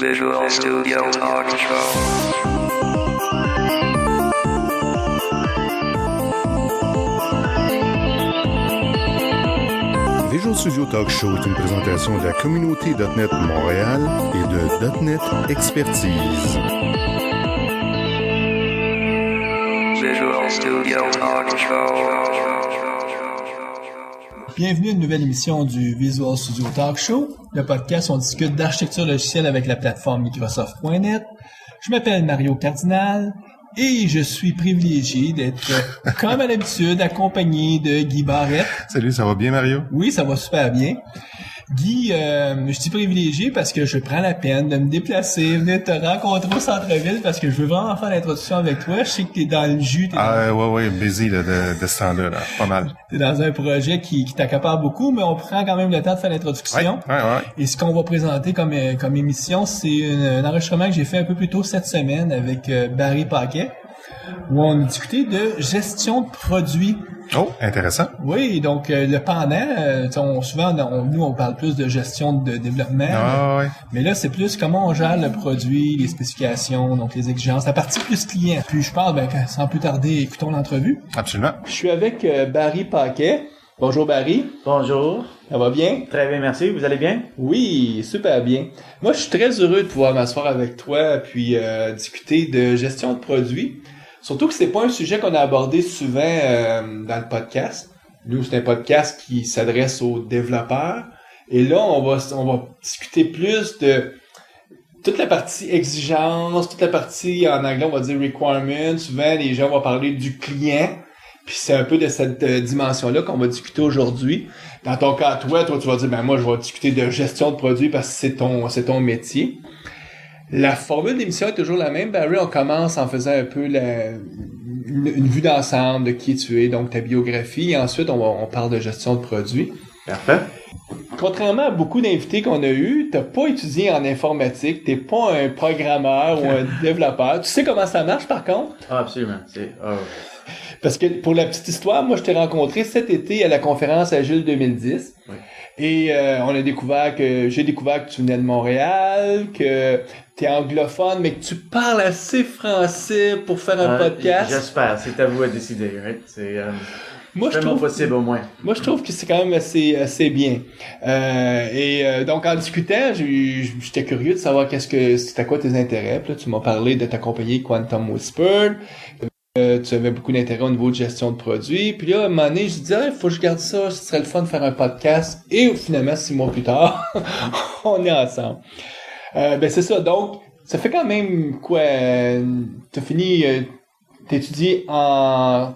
Visual Studio Talk Show. Visual Studio Talk Show est une présentation de la communauté .NET Montréal et de .NET Expertise. Visual Studio Talk Show. Bienvenue à une nouvelle émission du Visual Studio Talk Show. Le podcast où on discute d'architecture logicielle avec la plateforme Microsoft.net. Je m'appelle Mario Cardinal et je suis privilégié d'être, comme à l'habitude, accompagné de Guy Barrette. Salut, ça va bien, Mario? Oui, ça va super bien. Guy, je dis privilégié parce que je prends la peine de me déplacer, venir te rencontrer au centre-ville parce que je veux vraiment faire l'introduction avec toi. Je sais que t'es dans le jus. Ouais, busy là, de ce temps-là, pas mal. T'es dans un projet qui t'accapare beaucoup, mais on prend quand même le temps de faire l'introduction. Ouais. Et ce qu'on va présenter comme émission, c'est un enregistrement que j'ai fait un peu plus tôt cette semaine avec Barry Paquet, où on a discuté de gestion de produits. Oh, intéressant. Oui, donc le pendant, souvent nous on parle plus de gestion de développement, Ouais. mais là c'est plus comment on gère le produit, les spécifications, donc les exigences, la partie plus client. Puis je parle, sans plus tarder, écoutons l'entrevue. Absolument. Je suis avec Barry Paquet. Bonjour Barry. Bonjour. Ça va bien? Très bien, merci. Vous allez bien? Oui, super bien. Moi, je suis très heureux de pouvoir m'asseoir avec toi puis discuter de gestion de produits. Surtout que c'est pas un sujet qu'on a abordé souvent dans le podcast. Nous, c'est un podcast qui s'adresse aux développeurs. Et là, on va discuter plus de toute la partie exigence, toute la partie, en anglais, on va dire requirement. Souvent, les gens vont parler du client. Puis c'est un peu de cette dimension-là qu'on va discuter aujourd'hui. Dans ton cas, toi, tu vas dire, moi, je vais discuter de gestion de produits parce que c'est ton métier. La formule d'émission est toujours la même. Barry, on commence en faisant un peu une vue d'ensemble de qui tu es, donc ta biographie. Et ensuite, on parle de gestion de produits. Parfait. Contrairement à beaucoup d'invités qu'on a eus, t'as pas étudié en informatique, t'es pas un programmeur ou un développeur. Tu sais comment ça marche, par contre? Ah, absolument. Parce que, pour la petite histoire, moi, je t'ai rencontré cet été à la conférence Agile 2010. Oui. Et j'ai découvert que tu venais de Montréal, que t'es anglophone, mais que tu parles assez français pour faire un podcast. J'espère. C'est à vous à décider, right? C'est moi, je trouve possible au moins. Moi, je trouve que c'est quand même assez bien. Donc, en discutant, j'étais curieux de savoir c'était quoi tes intérêts. Puis là, tu m'as parlé de ta compagnie Quantum Whisper. Tu avais beaucoup d'intérêt au niveau de gestion de produits. Puis là, à un moment donné, je disais, il faut que je garde ça, ce serait le fun de faire un podcast. Et finalement, 6 mois plus tard, on est ensemble. C'est ça. Donc, ça fait quand même quoi? T'as fini, t'étudies en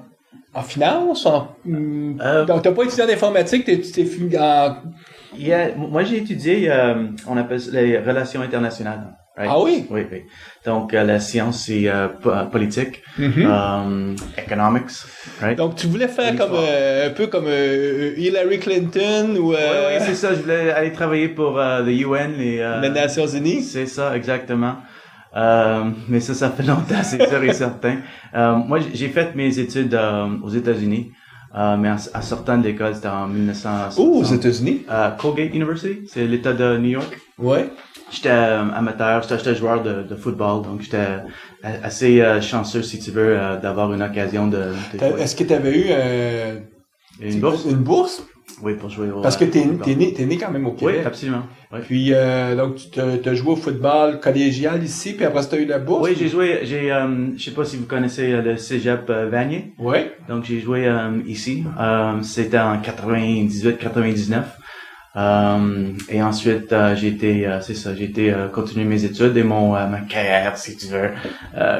finance? Donc, t'as pas étudié en informatique, t'es fini en... Moi, j'ai étudié, on appelle ça les relations internationales. Right? Ah oui? Oui. Donc, la science, c'est politique, economics, right? Donc, tu voulais faire un peu comme Hillary Clinton ou... Oui, c'est ça. Je voulais aller travailler pour the UN, les Nations Unies. C'est ça, exactement. Mais ça fait longtemps, c'est sûr et certain. Moi, j'ai fait mes études aux États-Unis. Mais en sortant de l'école, c'était en 1960. Où, aux États-Unis? Colgate University, c'est l'État de New York. Ouais. J'étais amateur, j'étais joueur de football, donc j'étais assez chanceux, si tu veux, d'avoir une occasion de Est-ce que tu avais eu une bourse? Une bourse? Oui, pour jouer au Parce que t'es né quand même au Québec. Oui, absolument. Oui. Puis, donc, tu t'as joué au football collégial ici, puis après, tu as eu la bourse? Oui, je sais pas si vous connaissez le Cégep Vanier. Oui. Donc, j'ai joué ici. C'était en 98-99. Et ensuite, j'ai continuer mes études et ma carrière, si tu veux,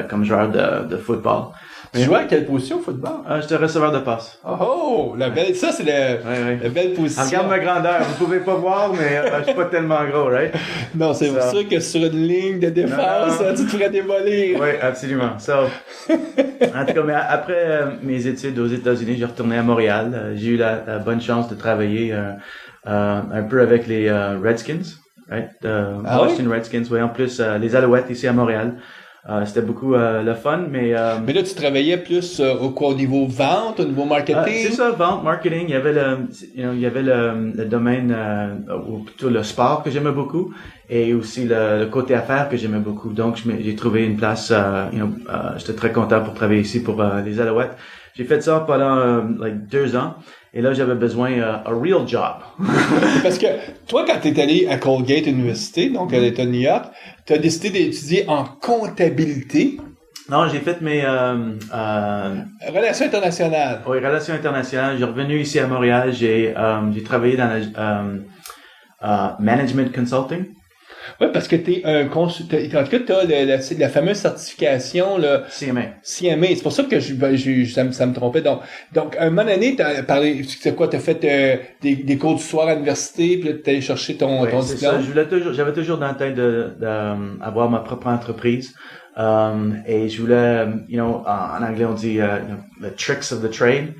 comme joueur de football. Tu jouais à quelle position au football? J'étais receveur de passe. Oh, la belle belle position. Regarde ma grandeur, vous pouvez pas voir, mais je suis pas tellement gros, right? Non, c'est sûr que sur une ligne de défense, tu te ferais démolir. Oui, absolument. En tout cas, mais après mes études aux États-Unis, j'ai retourné à Montréal. J'ai eu la bonne chance de travailler un peu avec les Redskins, right? Washington Redskins, oui. En plus, les Alouettes ici à Montréal. C'était beaucoup le fun, mais là, tu travaillais plus au niveau vente, au niveau marketing? c'est ça, vente, marketing. Il y avait le domaine, ou plutôt le sport que j'aimais beaucoup, et aussi le côté affaires que j'aimais beaucoup. Donc, j'ai trouvé une place. J'étais très content pour travailler ici pour les Alouettes. J'ai fait ça pendant 2 ans. Et là, j'avais besoin un real job. Parce que toi, quand tu es allé à Colgate University, donc à l'État de New York, tu as décidé d'étudier en comptabilité. Non, j'ai fait mes Relations internationales. oui, relations internationales. J'ai revenu ici à Montréal. J'ai travaillé dans le management consulting. Oui, parce que t'es un consultant. En tout cas, t'as la fameuse certification, là. CMA. CMA. C'est pour ça que ça me trompait. Donc, un moment donné, t'as parlé, c'est quoi, t'as fait des cours du soir à l'université, puis là, t'es allé chercher ton Oui, c'est ça. diplôme. J'avais toujours dans la tête d'avoir ma propre entreprise. Et je voulais, en anglais on dit the tricks of the trade,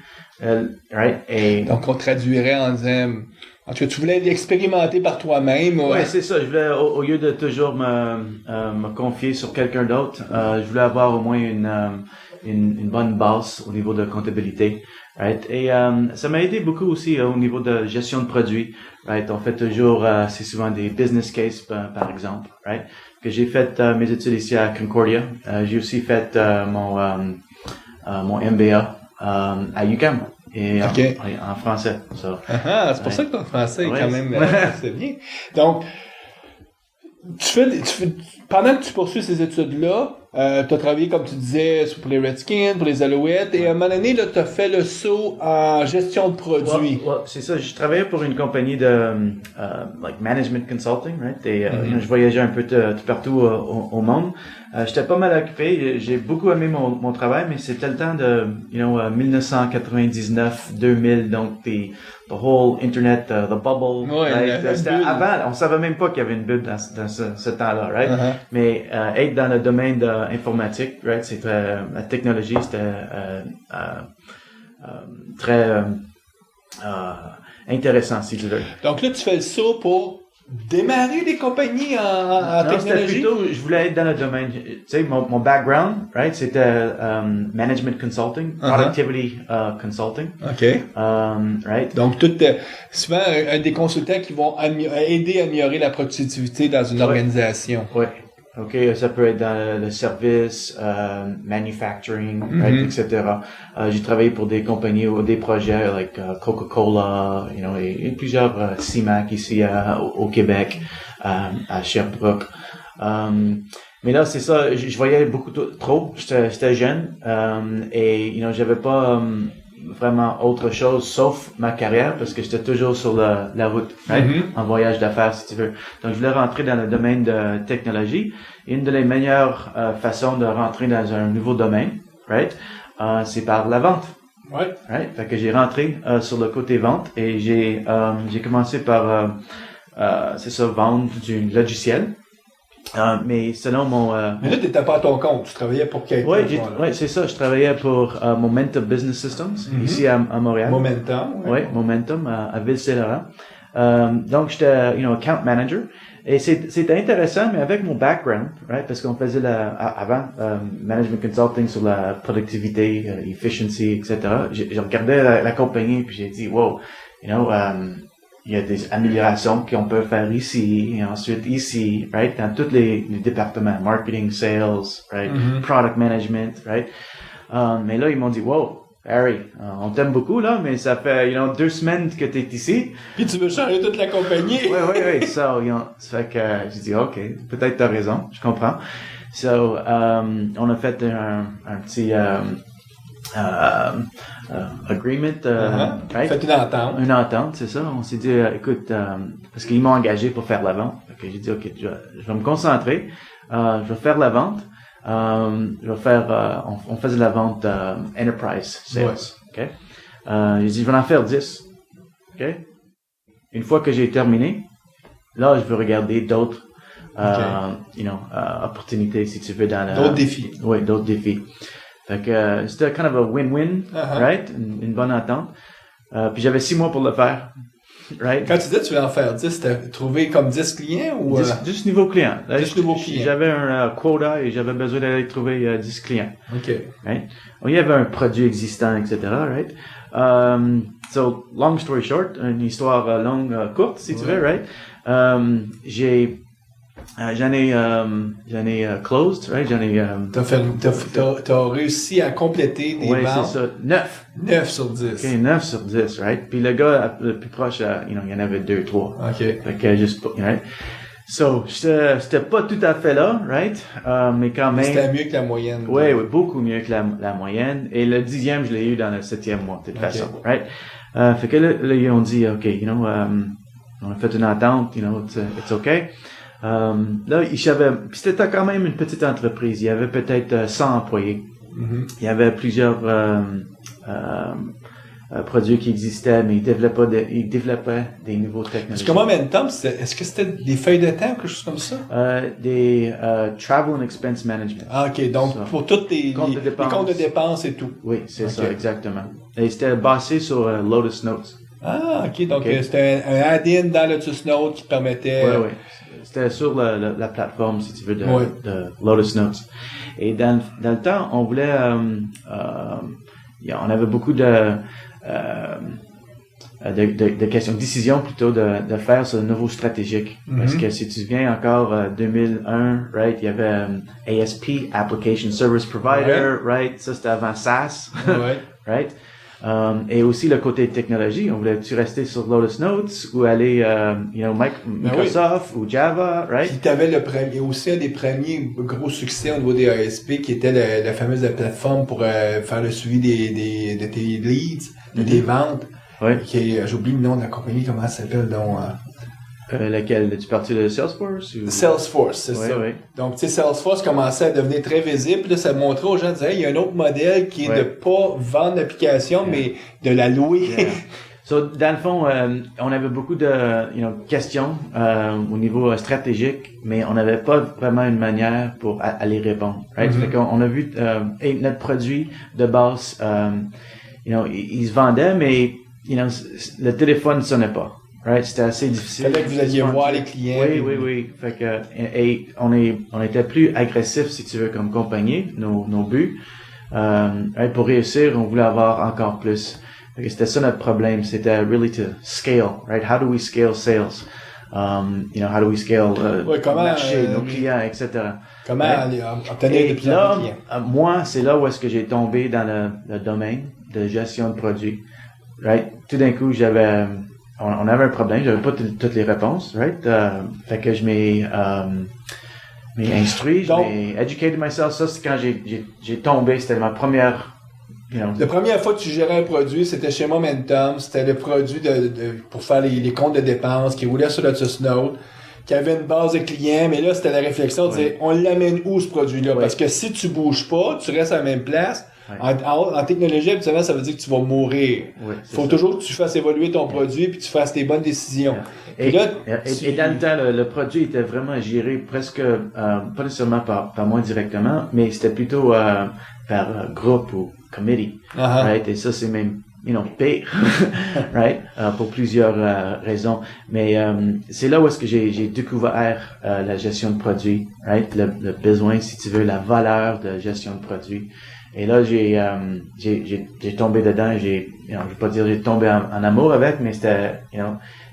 right? Et Donc, on traduirait en disant, en tout cas, tu voulais l'expérimenter par toi-même. ouais, c'est ça. Je voulais, au lieu de toujours me confier sur quelqu'un d'autre, je voulais avoir au moins une bonne base au niveau de comptabilité, right? Et ça m'a aidé beaucoup aussi au niveau de gestion de produits, right? On fait toujours, c'est souvent des business cases par exemple, right? Que j'ai fait mes études ici à Concordia. J'ai aussi fait mon MBA à UQAM. Et en français. So. C'est pour ça que ton français est Ouais, quand même c'est bien. Donc, pendant que tu poursuis ces études-là, tu as travaillé, comme tu disais, pour les Redskins, pour les Alouettes, et à un moment donné, là, tu as fait le saut en gestion de produits. Ouais, c'est ça. Je travaillais pour une compagnie de management consulting, right? Et je voyageais un peu tout partout au monde. J'étais pas mal occupé. J'ai beaucoup aimé mon travail, mais c'était le temps de 1999, 2000, donc the whole internet, the bubble. Ouais, right? C'était avant, on savait même pas qu'il y avait une bulle dans ce temps-là, right? Mais être dans le domaine de informatique, right? C'était la technologie, c'était très intéressant, si tu veux. Donc là, tu fais le saut pour démarrer des compagnies en Non, c'était technologie? plutôt, je voulais être dans le domaine, tu sais, mon background, right, c'était management consulting, productivity consulting. OK. Right. Donc, souvent, un des consultants qui vont aider à améliorer la productivité dans une organisation. Ouais. OK, ça peut être dans le service, manufacturing, right, etc. J'ai travaillé pour des compagnies ou des projets like Coca-Cola, et plusieurs CIMAC ici au Québec, à Sherbrooke. Mais là, c'est ça, je voyais beaucoup trop. J'étais jeune, et j'avais pas vraiment autre chose sauf ma carrière parce que j'étais toujours sur la route, right? En voyage d'affaires, si tu veux. Donc, je voulais rentrer dans le domaine de technologie. Une des meilleures façons de rentrer dans un nouveau domaine, right? C'est par la vente. Ouais. Right? Fait que j'ai rentré sur le côté vente et j'ai commencé par, vendre du logiciel. Mais selon mon... Mais là, t'étais pas à ton compte, tu travaillais pour quelqu'un. Oui, c'est ça. Je travaillais pour Momentum Business Systems, ici à Montréal. Momentum. Oui, Momentum, à Ville-Saint-Laurent. Donc, j'étais, account manager. Et c'était intéressant, mais avec mon background, right, parce qu'on faisait avant, management consulting sur la productivité, efficiency, etc. Je regardais la compagnie, puis j'ai dit, wow, il y a des améliorations qu'on peut faire ici, et ensuite ici, right, dans tous les départements, marketing, sales, right, product management, right. Mais là, ils m'ont dit, wow, Harry, on t'aime beaucoup, là, mais ça fait, 2 semaines que t'es ici. Puis tu veux changer toute la compagnie. Oui. Ça fait que j'ai dit, OK, peut-être t'as raison, je comprends. So, on a fait un petit, agreement, right? Fait une entente. Une entente, c'est ça. On s'est dit, écoute, parce qu'ils m'ont engagé pour faire la vente. Fait que j'ai dit, OK, je vais me concentrer. Je vais faire la vente. Je vais faire, on faisait la vente enterprise sales. Ouais. OK? J'ai dit, je vais en faire 10. OK? Une fois que j'ai terminé, là, je veux regarder d'autres, opportunités, si tu veux, dans d'autres défis. Oui, d'autres défis. Fait que c'était kind of a win-win, right? Une bonne entente. Puis j'avais 6 mois pour le faire. right? Quand tu dis que tu voulais en faire 10, c'était trouver comme 10 clients ou... 10 nouveaux clients. Là, 10 nouveaux clients. J'avais un quota et j'avais besoin d'aller trouver 10 clients. OK. Right? Il y avait un produit existant, etc., right? So, long story short, une histoire longue, courte, si tu veux, right? J'en ai closed, right? T'as réussi à compléter des ouais, ventes. c'est ça. 9. 9 sur 10. OK, 9 sur 10, right? Puis le gars le plus proche, il y en avait 2, 3. OK. Fait que juste, right? So, j'étais pas tout à fait là, right? Mais quand même. C'était mieux que la moyenne. Oui, beaucoup mieux que la moyenne. Et le 10e, je l'ai eu dans le 7e mois, de toute façon, right? Fait que là, ils ont dit, OK, on a fait une entente, it's okay. Là, puis c'était quand même une petite entreprise. Il y avait peut-être 100 employés. Mm-hmm. Il y avait plusieurs produits qui existaient, mais ils développaient des nouveaux technologies. Parce que Momentum, est-ce que c'était des feuilles de temps ou quelque chose comme ça? Des Travel and Expense Management. Ah, OK. Donc, ça. pour tous les comptes de dépenses et tout. Oui, c'est OK. ça, exactement. Et c'était basé sur Lotus Notes. Ah, OK. Donc, OK. c'était un add-in dans Lotus Notes qui permettait... Oui. C'était sur la plateforme, si tu veux, de Lotus Notes. Et dans le temps, on voulait... on avait beaucoup de questions, de décisions plutôt de faire ce nouveau stratégique. Mm-hmm. Parce que si tu te souviens encore 2001, right, il y avait ASP, Application Service Provider, right, ça c'était avant SaaS, Ouais. right. Et aussi le côté technologie, on voulait-tu rester sur Lotus Notes ou aller, Microsoft ou Java, right? Puis t'avais aussi un des premiers gros succès au niveau des ASP qui était la fameuse plateforme pour faire le suivi de tes leads, de tes ventes. Ouais. J'oublie le nom de la compagnie, comment elle s'appelle donc? Laquelle? Tu parti de Salesforce? Ou... Salesforce, c'est ouais, ça. Ouais. Donc, tu sais, Salesforce commençait à devenir très visible. Puis là, ça montrait aux gens, disait, il y a un autre modèle qui est de pas vendre l'application, mais de la louer. Yeah. So, dans le fond, on avait beaucoup de questions au niveau stratégique, mais on n'avait pas vraiment une manière pour à les répondre. Right? Mm-hmm. Fait qu'on a vu notre produit de base, il se vendait, mais le téléphone ne sonnait pas. Right? C'était assez difficile. Fallait que vous alliez voir les clients. Oui. Fait que et on était plus agressif, si tu veux, comme compagnie, nos buts. Right? Pour réussir, on voulait avoir encore plus. Fait que c'était ça notre problème. C'était really to scale. Right? How do we scale sales? How do we scale comment, marché, nos clients, etc. Comment right? obtenir de plus en plus de clients? Moi, c'est là où est-ce que j'ai tombé dans le domaine de gestion de produits. Right? Tout d'un coup, on avait un problème, j'avais pas toutes les réponses, right? Fait que je m'ai instruit, je m'ai educated myself. Ça, c'est quand j'ai tombé, c'était ma première, La première fois que tu gérais un produit, c'était chez Momentum, c'était le produit pour faire les comptes de dépenses qui roulait sur Lotus Note, qui avait une base de clients, mais là, c'était la réflexion de dire, on l'amène où ce produit-là? Ouais. Parce que si tu bouges pas, tu restes à la même place. Ouais. En technologie, habituellement, ça veut dire que tu vas mourir. Ouais, Faut toujours que tu fasses évoluer ton produit puis que tu fasses les bonnes décisions. Et Puis là, et dans le temps, le produit était vraiment géré presque, pas nécessairement par moi directement, mais c'était plutôt par groupe ou committee, right? Et ça, c'est même, pire, right? Pour plusieurs raisons. Mais c'est là où est-ce que j'ai découvert la gestion de produits, right? Le besoin, si tu veux, la valeur de gestion de produits. Et là, j'ai tombé dedans. Je vais pas dire j'ai tombé en amour avec, mais c'était,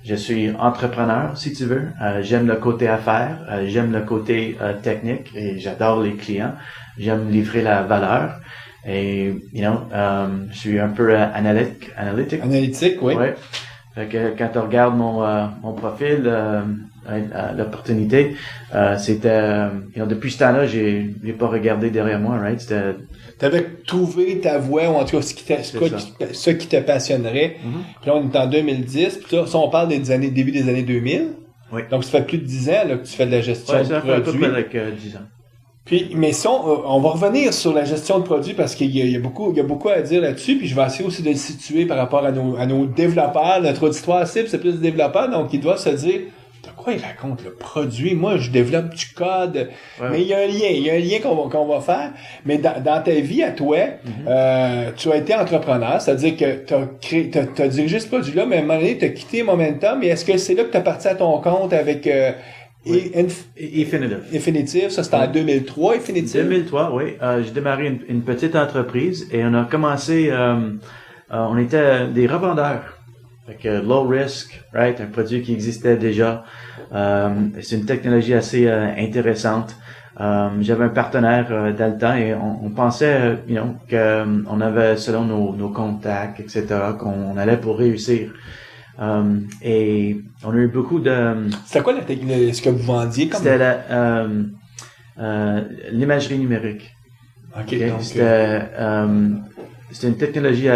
je suis entrepreneur, si tu veux. J'aime le côté affaires, j'aime le côté technique et j'adore les clients. J'aime livrer la valeur. Et, je suis un peu analytique. Analytique, oui. Ouais. Fait que quand tu regardes mon profil, l'opportunité, c'était, depuis ce temps-là, j'ai pas regardé derrière moi, right? T'avais trouvé ta voie, ou en tout cas ce qui te passionnerait. Mm-hmm. Puis là, on est en 2010, puis là, ça, on parle début des années 2000. Oui. Donc, ça fait plus de 10 ans là, que tu fais de la gestion de ça fait à peu produits. près avec 10 ans. Puis, mais si on va revenir sur la gestion de produits parce qu'il y a beaucoup à dire là-dessus, puis je vais essayer aussi de le situer par rapport à nos développeurs. Notre auditoire cible, c'est plus des développeurs, donc ils doivent se dire de quoi il raconte, le produit? Moi, je développe du code, Ouais. mais il y a un lien qu'on va faire. Mais dans ta vie à toi, tu as été entrepreneur, c'est-à-dire que t'as dirigé ce produit-là, mais à un moment donné, t'as quitté Momentum, et est-ce que c'est là que t'as parti à ton compte avec Oui. Infinitive. Infinitive? Ça, c'était en 2003, Infinitive? 2003, oui. J'ai démarré une petite entreprise et on a commencé, on était des revendeurs. Fait que low risk, right, un produit qui existait déjà. C'est une technologie assez intéressante. J'avais un partenaire dans le temps et on pensait, qu'on avait, selon nos contacts, etc., qu'on allait pour réussir. Et on a eu beaucoup de... C'était quoi la technologie, ce que vous vendiez comme? C'était l'imagerie numérique. OK, Okay? donc... C'était une technologie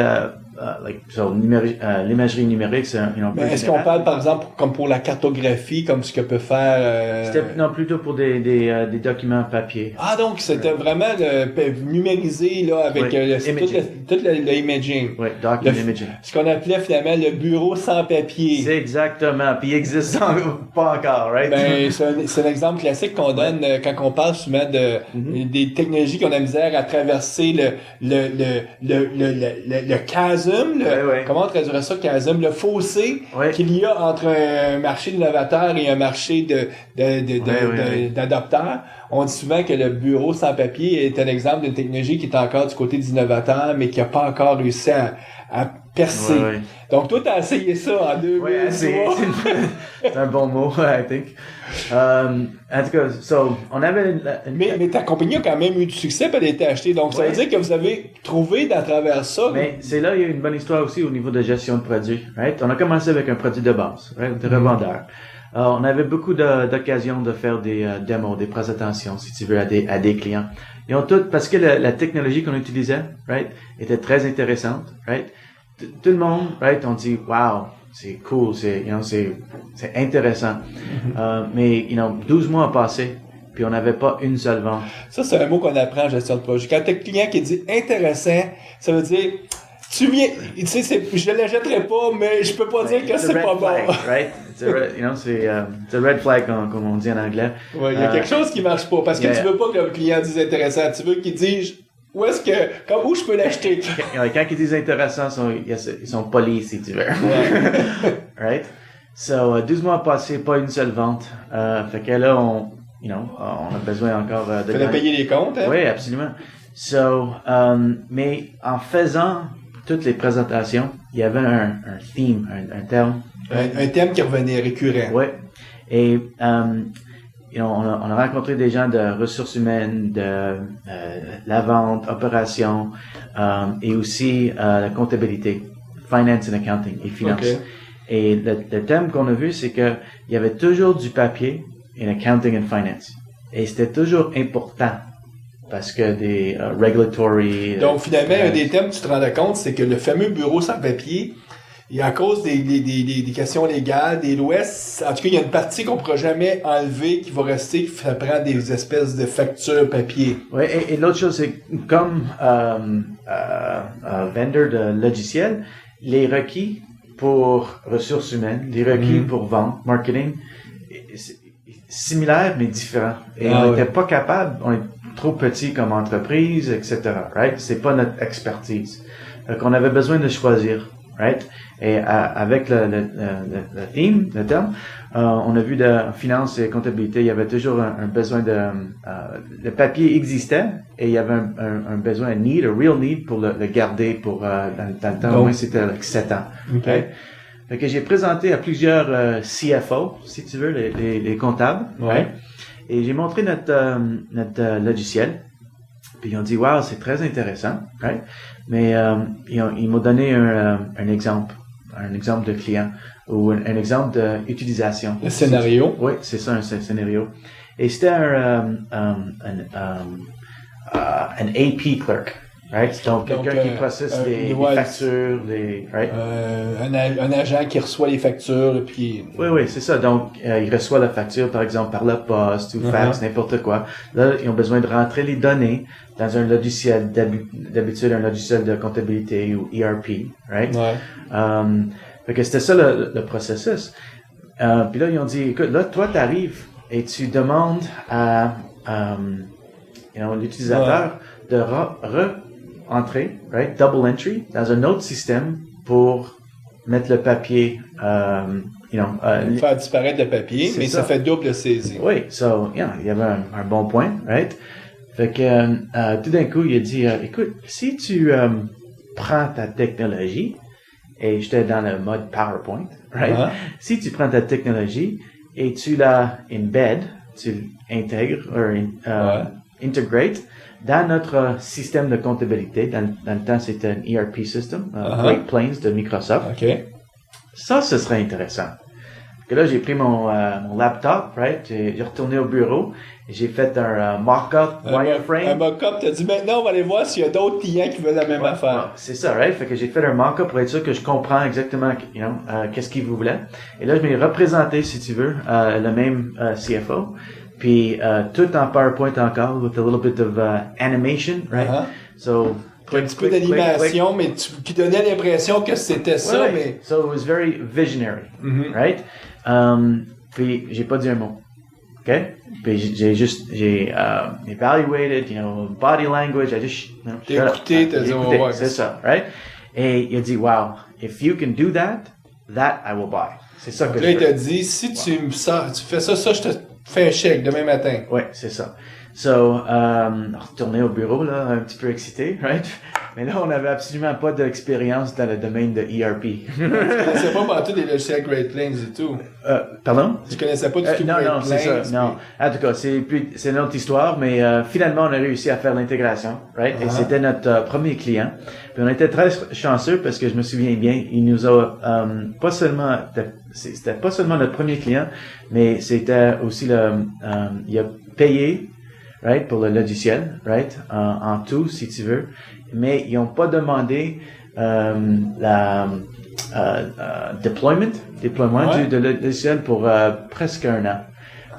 l'imagerie numérique, c'est mais est-ce qu'on parle, par exemple, comme pour la cartographie, comme ce que peut faire... Non, plutôt pour des documents papier. Ah, donc c'était vraiment numérisé là, avec Oui, tout le imaging. Oui, document Le- imaging. Ce qu'on appelait finalement le bureau sans papier. C'est exactement. Puis il existe pas encore, right? Ben, c'est un exemple classique qu'on donne quand on parle souvent des technologies qu'on a misère à traverser le chasme, Ouais. comment on traduirait ça, chasme, le fossé Ouais. qu'il y a entre un marché d'innovateurs et un marché Ouais. d'adopteurs. On dit souvent que le bureau sans papier est un exemple d'une technologie qui est encore du côté des innovateurs, mais qui n'a pas encore réussi à percer. Ouais. Donc, toi, t'as essayé ça en 2003. Ouais, c'est un bon mot, I think. En tout cas, on avait Mais ta compagnie a quand même eu du succès, puis elle a été achetée. Donc, ça veut Ouais. dire que vous avez trouvé à travers ça. Mais c'est là, il y a une bonne histoire aussi au niveau de gestion de produits, right? On a commencé avec un produit de base, right? Des revendeurs. On avait beaucoup d'occasions de faire des démos, des présentations, si tu veux, à des clients. Ils ont tout, parce que la technologie qu'on utilisait, right, était très intéressante, right? Tout le monde, right, on dit, wow, c'est cool, c'est intéressant. Mais, 12 mois ont passé, puis on n'avait pas une seule vente. Ça, c'est un mot qu'on apprend en gestion de projet. Quand tu as un client qui dit intéressant, ça veut dire, tu viens, tu sais, je ne le jetterai pas, mais je peux pas dire que It's a c'est red pas flag, bon. right? It's a red flag, comme on dit en anglais. Ouais, il y a quelque chose qui marche pas, parce que Yeah. tu veux pas que le client dise intéressant, tu veux qu'il dise, où je peux l'acheter? Quand ils disent intéressant, ils sont polis, si tu veux. Right? So, 12 mois passés, pas une seule vente. Fait que là, on a besoin encore de Tu fallait payer les comptes, hein? Oui, absolument. So, mais en faisant toutes les présentations, il y avait un theme, un thème. Un thème qui revenait récurrent. Ouais. Et, on a rencontré des gens de ressources humaines, de la vente, opération, et aussi la comptabilité, finance and accounting et finance. Okay. Et le thème qu'on a vu, c'est que il y avait toujours du papier in accounting and finance. Et c'était toujours important parce que des regulatory... Donc, finalement, un des thèmes, tu te rendais compte, c'est que le fameux bureau sans papier, et à cause des questions légales, des lois, en tout cas, il y a une partie qu'on ne pourra jamais enlever, qui va rester, qui prend des espèces de factures papier. Oui, et l'autre chose, c'est comme vendeur de logiciels, les requis pour ressources humaines, les requis pour vente, marketing, c'est similaire mais différent. Et on n'était pas capable, on est trop petit comme entreprise, etc. Right? C'est pas notre expertise. Donc on avait besoin de choisir, right? Et avec le theme, le terme, on a vu de finance et comptabilité, il y avait toujours un besoin le papier existait et il y avait un besoin, un real need pour le garder pour dans le temps. Au moins c'était 7 ans. Okay. Right? Fait que j'ai présenté à plusieurs CFO, si tu veux, les comptables. Ouais. Right? Et j'ai montré notre logiciel. Puis ils ont dit, wow, c'est très intéressant. Right? Mais ils m'ont donné un exemple de client ou un exemple d'utilisation. Le scénario. Oui, c'est ça, un scénario. Et c'était un AP clerk. Right? Donc quelqu'un qui processe les factures, right? Un agent qui reçoit les factures, puis... Oui, c'est ça. Donc, il reçoit la facture, par exemple, par la poste ou fax, n'importe quoi. Là, ils ont besoin de rentrer les données dans un logiciel, d'habitude un logiciel de comptabilité ou ERP, right? Ouais. Fait que c'était ça le processus. Puis là, ils ont dit, écoute, là, toi, t'arrives et tu demandes à l'utilisateur de re-entrer, right, double entry, dans un autre système pour mettre le papier, faire disparaître le papier, mais ça fait double saisie. Oui, il y avait un bon point, right? Fait que tout d'un coup, il a dit, écoute, si tu prends ta technologie, et j'étais dans le mode PowerPoint, right? Uh-huh. Si tu prends ta technologie et tu la embed, tu l'intègres, integrate dans notre système de comptabilité, dans le temps c'était un ERP system, Great Plains de Microsoft. Okay. Ça, ce serait intéressant. Que là, j'ai pris mon laptop, right? J'ai retourné au bureau. J'ai fait un mock-up wireframe. Un mock-up, t'as dit maintenant, on va aller voir s'il y a d'autres clients qui veulent la même affaire. C'est ça, right? Fait que j'ai fait un mock-up pour être sûr que je comprends exactement, qu'est-ce qu'ils voulaient. Et là, je m'ai représenté, si tu veux, le même CFO. Puis, tout en PowerPoint encore, with a little bit of animation, right? Uh-huh. So, un petit peu d'animation, mais qui donnait l'impression que c'était ça, mais... So, it was very visionary, right? Puis, j'ai pas dit un mot. OK? Puis, j'ai evaluated, body language, T'as écouté, t'as dit, ouais. C'est ça, right? Et il a dit, wow, if you can do that I will buy. C'est ça que je veux. Là, il t'a dit, si tu fais ça, je te fais un chèque demain matin. Oui, c'est ça. So, retourné au bureau, là, un petit peu excité, right? Mais là, on n'avait absolument pas d'expérience dans le domaine de ERP. Tu connaissais pas partout des logiciels Great Plains et tout. Pardon? Tu connaissais pas du tout Great Plains? Non, c'est ça. Non. En tout cas, c'est une autre histoire, mais finalement, on a réussi à faire l'intégration, right? Et c'était notre premier client. Puis on était très chanceux parce que je me souviens bien, il nous a c'était pas seulement notre premier client, mais c'était aussi il a payé, right, pour le logiciel, right, en tout, si tu veux, mais ils n'ont pas demandé déploiement du logiciel pour presque un an.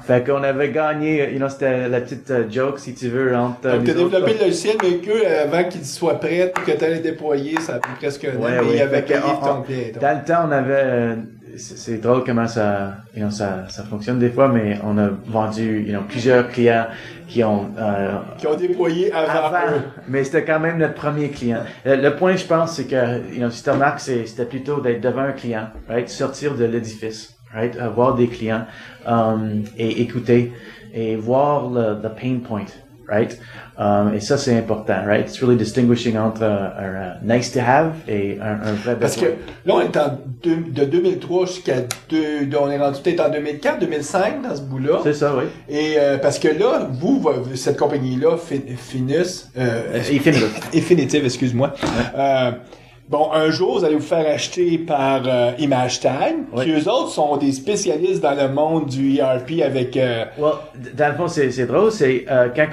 Fait qu'on avait gagné, c'était la petite joke, si tu veux, entre donc, t'as développé le logiciel, mais qu'eux, avant qu'il soit prêt, que tu allais déployer, ça a pris presque un an, mais il avait payé ton client. Dans le temps, on avait... c'est drôle comment ça fonctionne des fois, mais on a vendu, plusieurs clients qui ont déployé avant eux. Mais c'était quand même notre premier client. Le point, je pense, c'est que, si tu remarques, c'était plutôt d'être devant un client, right? Sortir de l'édifice, right? Avoir des clients, et écouter, et voir le pain point, right? Et ça, c'est important, right? It's really distinguishing entre un nice to have et un vrai besoin. Parce que là, on est de 2003 jusqu'à on est rendu peut-être en 2004, 2005 dans ce bout-là. C'est ça, oui. Et parce que là, cette compagnie-là, Infinitive, excuse-moi. Ouais. Bon, un jour, vous allez vous faire acheter par ImageTag, qui eux autres sont des spécialistes dans le monde du ERP avec... dans le fond, c'est drôle, c'est quand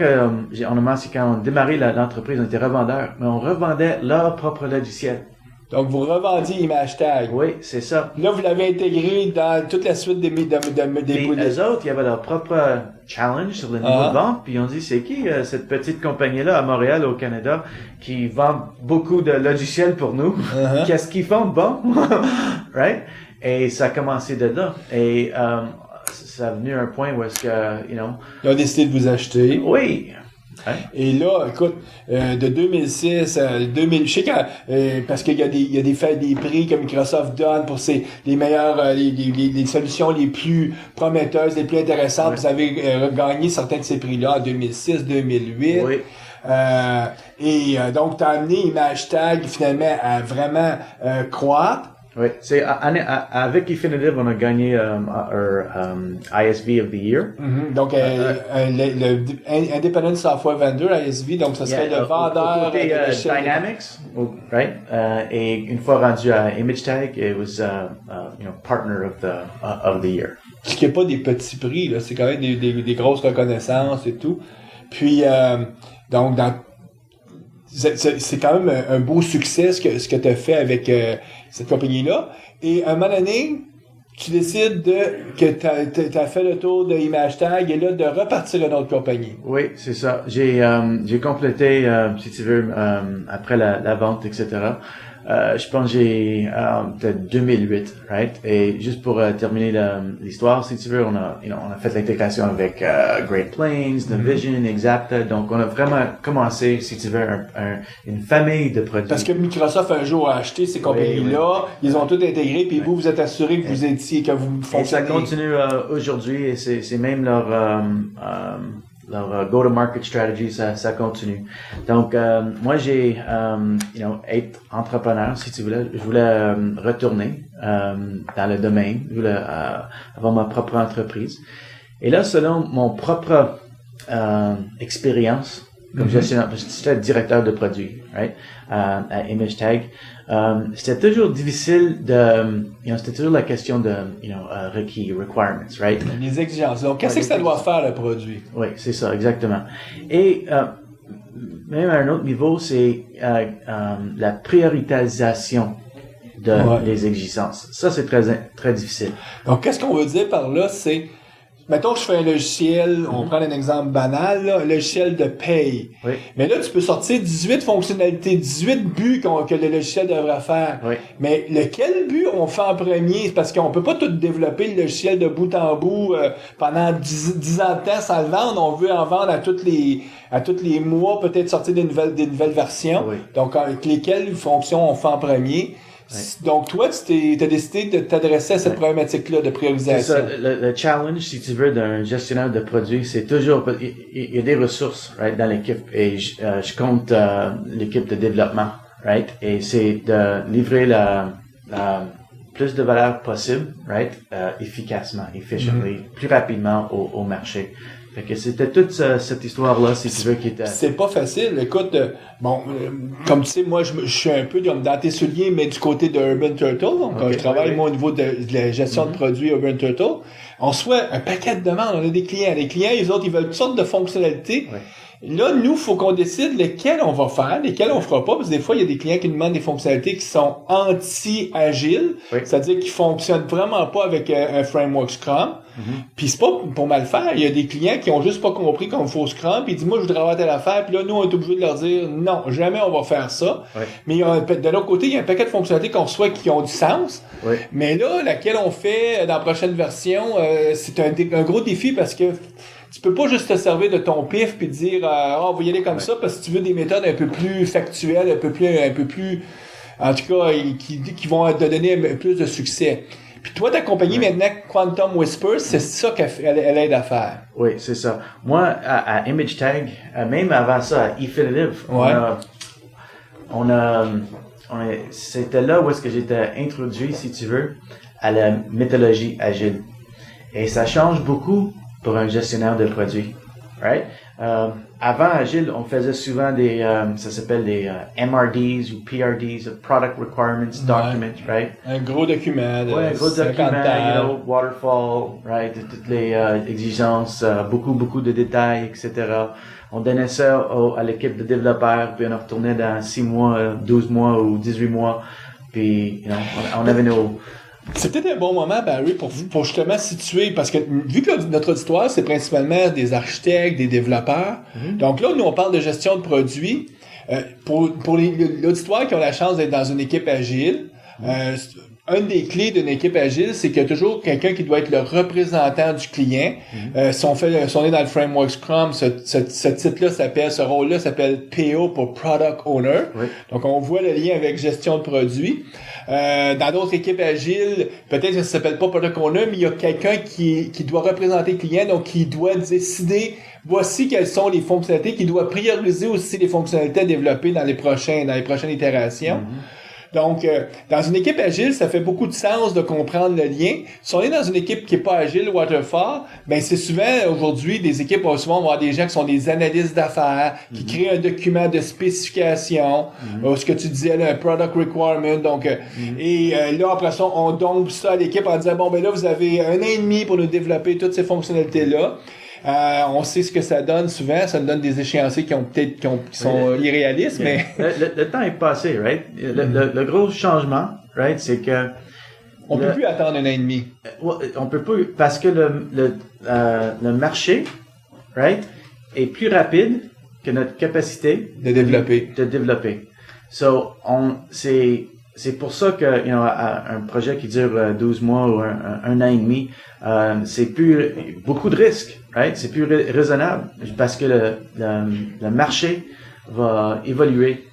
on démarrait l'entreprise, on était revendeurs, mais on revendait leur propre logiciel. Donc, vous revendiez ImageTag. Oui, c'est ça. Là, vous l'avez intégré dans toute la suite des eux autres, il y avait leur propre challenge sur le niveau de vente, puis ils ont dit, c'est qui cette petite compagnie-là à Montréal, au Canada, qui vend beaucoup de logiciels pour nous? Qu'est-ce qu'ils font de bon? Right? Et ça a commencé de là. Et ça a venu un point où est-ce que, ils ont décidé de vous acheter. Oui. Hein? Et là, écoute, de 2006 à 2000, je sais quand, parce qu'il y a des prix que Microsoft donne pour les meilleures, les solutions les plus prometteuses, les plus intéressantes. Ouais. Vous avez gagné certains de ces prix-là en 2006, 2008. Oui. Donc, t'as amené ImageTag finalement à vraiment croître. Oui, c'est avec Infinitive, on a gagné ISV of the Year. Mm-hmm. Donc, le Independent Software Vendor, ISV, donc ça serait le vendeur côté, Dynamics, right? Et une fois rendu à ImageTag, it was Partner of the Year. Ce qui n'est pas des petits prix, là, c'est quand même des grosses reconnaissances et tout. Puis, donc, c'est quand même un beau succès ce que tu as fait avec cette compagnie-là. Et à un moment donné, tu décides que tu as fait le tour de ImageTag et là, de repartir à une autre compagnie. Oui, c'est ça. J'ai complété, si tu veux, après la vente, etc., je pense que j'ai peut-être 2008, right? Et juste pour terminer l'histoire, si tu veux, on a fait l'intégration avec Great Plains, Navision, Exacta. Donc, on a vraiment commencé, si tu veux, une famille de produits. Parce que Microsoft un jour a acheté ces compagnies-là, ils ont tout intégré, puis vous êtes assuré que vous étiez, que vous fonctionnez. Et ça continue aujourd'hui, et c'est même leur go-to-market strategy, ça continue. Donc, moi, j'ai, être entrepreneur, si tu voulais, je voulais retourner dans le domaine, je voulais avoir ma propre entreprise. Et là, selon mon propre expérience, comme gestionnaire, parce que j'étais directeur de produits, right, à ImageTag, c'était toujours difficile c'était toujours la question de, requis, requirements, right? Les exigences. Donc, qu'est-ce que ça doit faire, le produit? Oui, c'est ça, exactement. Et, même à un autre niveau, c'est, la prioritisation des exigences. Ça, c'est très, très difficile. Donc, qu'est-ce qu'on veut dire par là? C'est, mettons que je fais un logiciel, on prend un exemple banal, là, un logiciel de paye. Oui. Mais là, tu peux sortir 18 fonctionnalités, 18 buts que le logiciel devrait faire. Oui. Mais lequel but on fait en premier? Parce qu'on peut pas tout développer le logiciel de bout en bout pendant 10 ans de temps sans le vendre. On veut en vendre à tous les mois, peut-être sortir des nouvelles versions. Oui. Donc, avec lesquelles fonctions on fait en premier. Oui. Donc, toi, tu as décidé de t'adresser à cette problématique-là de priorisation. C'est ça, le challenge, si tu veux, d'un gestionnaire de produits, c'est toujours, il y a des ressources, right, dans l'équipe, et je compte l'équipe de développement, right, et c'est de livrer la plus de valeur possible, right, efficacement, efficiently, plus rapidement au marché. Fait que c'était toute cette histoire-là, si tu veux, qui était... C'est pas facile. Écoute, comme tu sais, moi, je suis un peu dans tes souliers, mais du côté de Urban Turtle. Donc, je travaille, moi, au niveau de la gestion de produits Urban Turtle. On reçoit un paquet de demandes. On a des clients. Les clients, les autres, ils veulent toutes sortes de fonctionnalités. Ouais. Là, nous, faut qu'on décide lesquelles on va faire, lesquelles on fera pas, parce que des fois, il y a des clients qui nous demandent des fonctionnalités qui sont anti-agiles, c'est-à-dire qui fonctionnent vraiment pas avec un framework Scrum. Puis c'est pas pour mal faire. Il y a des clients qui ont juste pas compris qu'on faut Scrum, puis ils disent, moi, je voudrais avoir telle affaire, puis là, nous, on est obligé de leur dire, non, jamais on va faire ça. Mais de l'autre côté, il y a un paquet de fonctionnalités qu'on reçoit qui ont du sens. Mais là, laquelle on fait dans la prochaine version, c'est un gros défi parce que tu peux pas juste te servir de ton pif puis dire on va y aller comme ça parce que tu veux des méthodes un peu plus factuelles, un peu plus en tout cas qui vont te donner plus de succès. Puis toi, ta compagnie maintenant, Quantum Whispers, c'est ça qu'elle aide à faire. Oui, c'est ça. Moi, à ImageTag, même avant ça, à eFinitive, c'était là où est-ce que j'étais introduit, si tu veux, à la méthodologie agile. Et ça change beaucoup pour un gestionnaire de produits, right? Avant Agile, on faisait souvent ça s'appelle des MRDs ou PRDs, Product Requirements Document, right? Un gros document de un gros document, waterfall, right? De toutes les exigences, beaucoup de détails, etc. On donnait ça à l'équipe de développeurs, puis on retournait dans 6 mois, 12 mois ou 18 mois, puis on avait nos... C'est peut-être un bon moment, Barry, pour justement situer, parce que vu que notre auditoire, c'est principalement des architectes, des développeurs, donc là, nous, on parle de gestion de produits. Pour l'auditoire qui ont la chance d'être dans une équipe agile, une des clés d'une équipe agile, c'est qu'il y a toujours quelqu'un qui doit être le représentant du client. Si on est dans le framework Scrum, ce rôle-là s'appelle PO pour Product Owner. Donc, on voit le lien avec gestion de produits. Dans d'autres équipes agiles, peut-être que ça s'appelle pas Product Owner, mais il y a quelqu'un qui doit représenter le client, donc qui doit décider voici quelles sont les fonctionnalités, qui doit prioriser aussi les fonctionnalités à développer dans les prochaines itérations. Donc, dans une équipe agile, ça fait beaucoup de sens de comprendre le lien. Si on est dans une équipe qui est pas agile, waterfall, ben c'est souvent, aujourd'hui, des équipes, on va souvent avoir des gens qui sont des analystes d'affaires, qui créent un document de spécification, ce que tu disais, là, un product requirement, donc, et là, après ça, on dompe ça à l'équipe en disant, bon, ben là, vous avez 1 an et demi pour nous développer toutes ces fonctionnalités-là. On sait ce que ça donne souvent, ça nous donne des échéanciers qui sont irréalistes, mais... Le temps est passé, right? Le gros changement, right, c'est que... On peut plus attendre 1 an et demi. On peut pas, parce que le marché, right, est plus rapide que notre capacité de développer. So, c'est pour ça que, un projet qui dure 12 mois ou un an et demi, c'est plus beaucoup de risques, right? C'est plus raisonnable parce que le marché va évoluer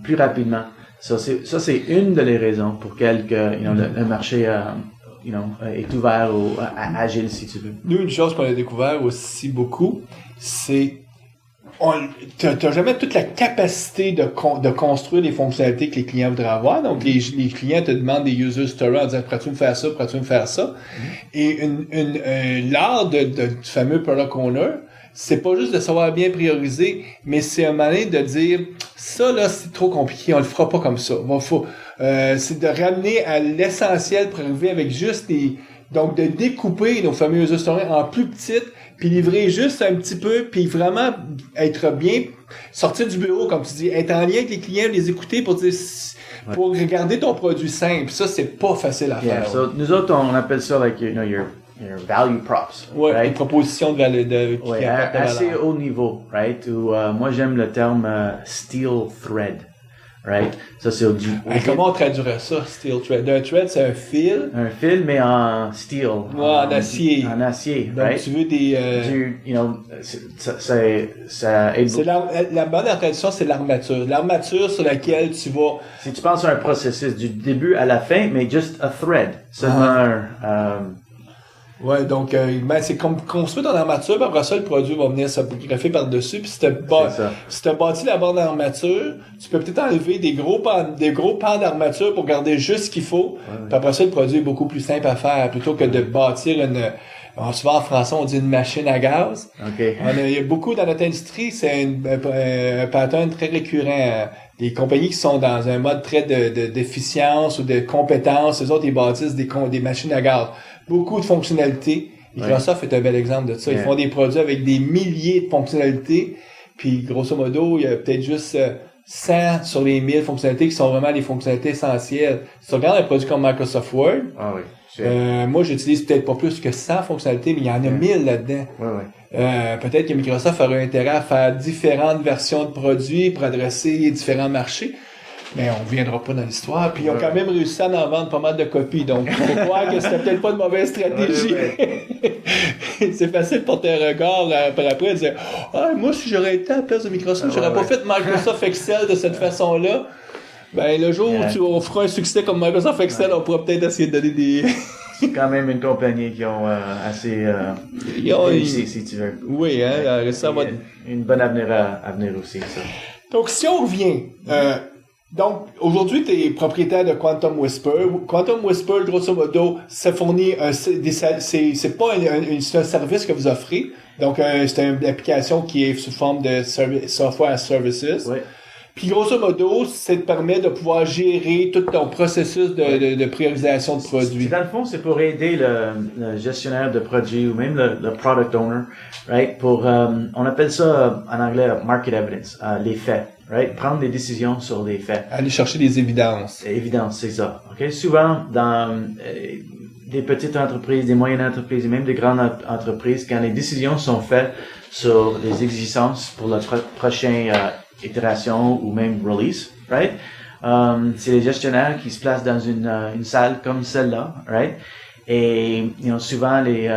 plus rapidement. Ça, c'est une de les raisons pour lesquelles le marché est ouvert ou agile, si tu veux. Nous, une chose qu'on a découvert aussi beaucoup, c'est t'as jamais toute la capacité de construire les fonctionnalités que les clients voudraient avoir. Donc, les clients te demandent des user stories en disant, pourrais-tu me faire ça, pourrais-tu me faire ça? Et l'art du fameux product owner, c'est pas juste de savoir bien prioriser, mais c'est un moyen de dire, ça, là, c'est trop compliqué, on le fera pas comme ça. C'est de ramener à l'essentiel pour arriver avec juste donc de découper nos fameux user stories en plus petites, puis livrer juste un petit peu, puis vraiment être bien, sortir du bureau, comme tu dis, être en lien avec les clients, les écouter pour dire, pour regarder ton produit simple. Ça, c'est pas facile à faire. So, nous autres, on appelle ça your value props. Ouais, right? Une proposition de valeur. Ouais, assez haut niveau, right? Ou moi j'aime le terme steel thread, right? Ça c'est du. Comment on traduirait ça, steel thread? Un thread, c'est un fil. Un fil, mais en steel. Ouais, en acier. En acier, donc, right? tu veux des. Ça aide. C'est la bonne traduction, c'est l'armature. L'armature sur laquelle tu vas. Si tu penses à un processus du début à la fin, mais just a thread, seulement Ouais, donc c'est comme construire ton armature, puis après ça, le produit va venir se greffer par-dessus, puis si t'as bâti la barre d'armature, tu peux peut-être enlever des gros pans d'armature pour garder juste ce qu'il faut, puis après ça, le produit est beaucoup plus simple à faire, plutôt que de bâtir souvent en français, on dit une machine à gaz. Okay. Il y a beaucoup dans notre industrie, c'est un pattern très récurrent. Des compagnies qui sont dans un mode très d'efficience ou de compétence, les autres, ils bâtissent des machines à gaz. Beaucoup de fonctionnalités. Microsoft est un bel exemple de ça. Ils font des produits avec des milliers de fonctionnalités. Puis, grosso modo, il y a peut-être juste 100 sur les 1000 fonctionnalités qui sont vraiment les fonctionnalités essentielles. Si tu regardes un produit comme Microsoft Word, moi, j'utilise peut-être pas plus que 100 fonctionnalités, mais il y en a 1000 là-dedans. Peut-être que Microsoft aurait intérêt à faire différentes versions de produits pour adresser différents marchés. Mais on ne viendra pas dans l'histoire. Puis ils ont quand même réussi à en vendre pas mal de copies. Donc, il faut croire que c'était peut-être pas une mauvaise stratégie. C'est facile de porter un regard après dire « Ah, moi, si j'aurais été à la place de Microsoft, j'aurais pas fait Microsoft Excel de cette façon-là. » Ben, le jour où on fera un succès comme Microsoft Excel, on pourra peut-être essayer de donner des... C'est quand même une compagnie qui ont assez réussi, si tu veux. Oui, hein, ça va... Une bonne avenir à venir aussi, ça. Donc, si on revient... Donc, aujourd'hui, tu es propriétaire de Quantum Whisper. Quantum Whisper, grosso modo, ça fournit c'est pas c'est un service que vous offrez. Donc, c'est une application qui est sous forme de software as services. Oui. Puis, grosso modo, ça te permet de pouvoir gérer tout ton processus de priorisation de produits. Dans le fond, c'est pour aider le gestionnaire de produits ou même le product owner, right? On appelle ça en anglais market evidence, les faits. Right? Prendre des décisions sur les faits. Aller chercher des évidences. Évidence, c'est ça. Okay? Souvent, dans des petites entreprises, des moyennes entreprises et même des grandes entreprises, quand les décisions sont faites sur les exigences pour la prochaine itération ou même release, right? C'est les gestionnaires qui se placent dans une salle comme celle-là, right? Et souvent, les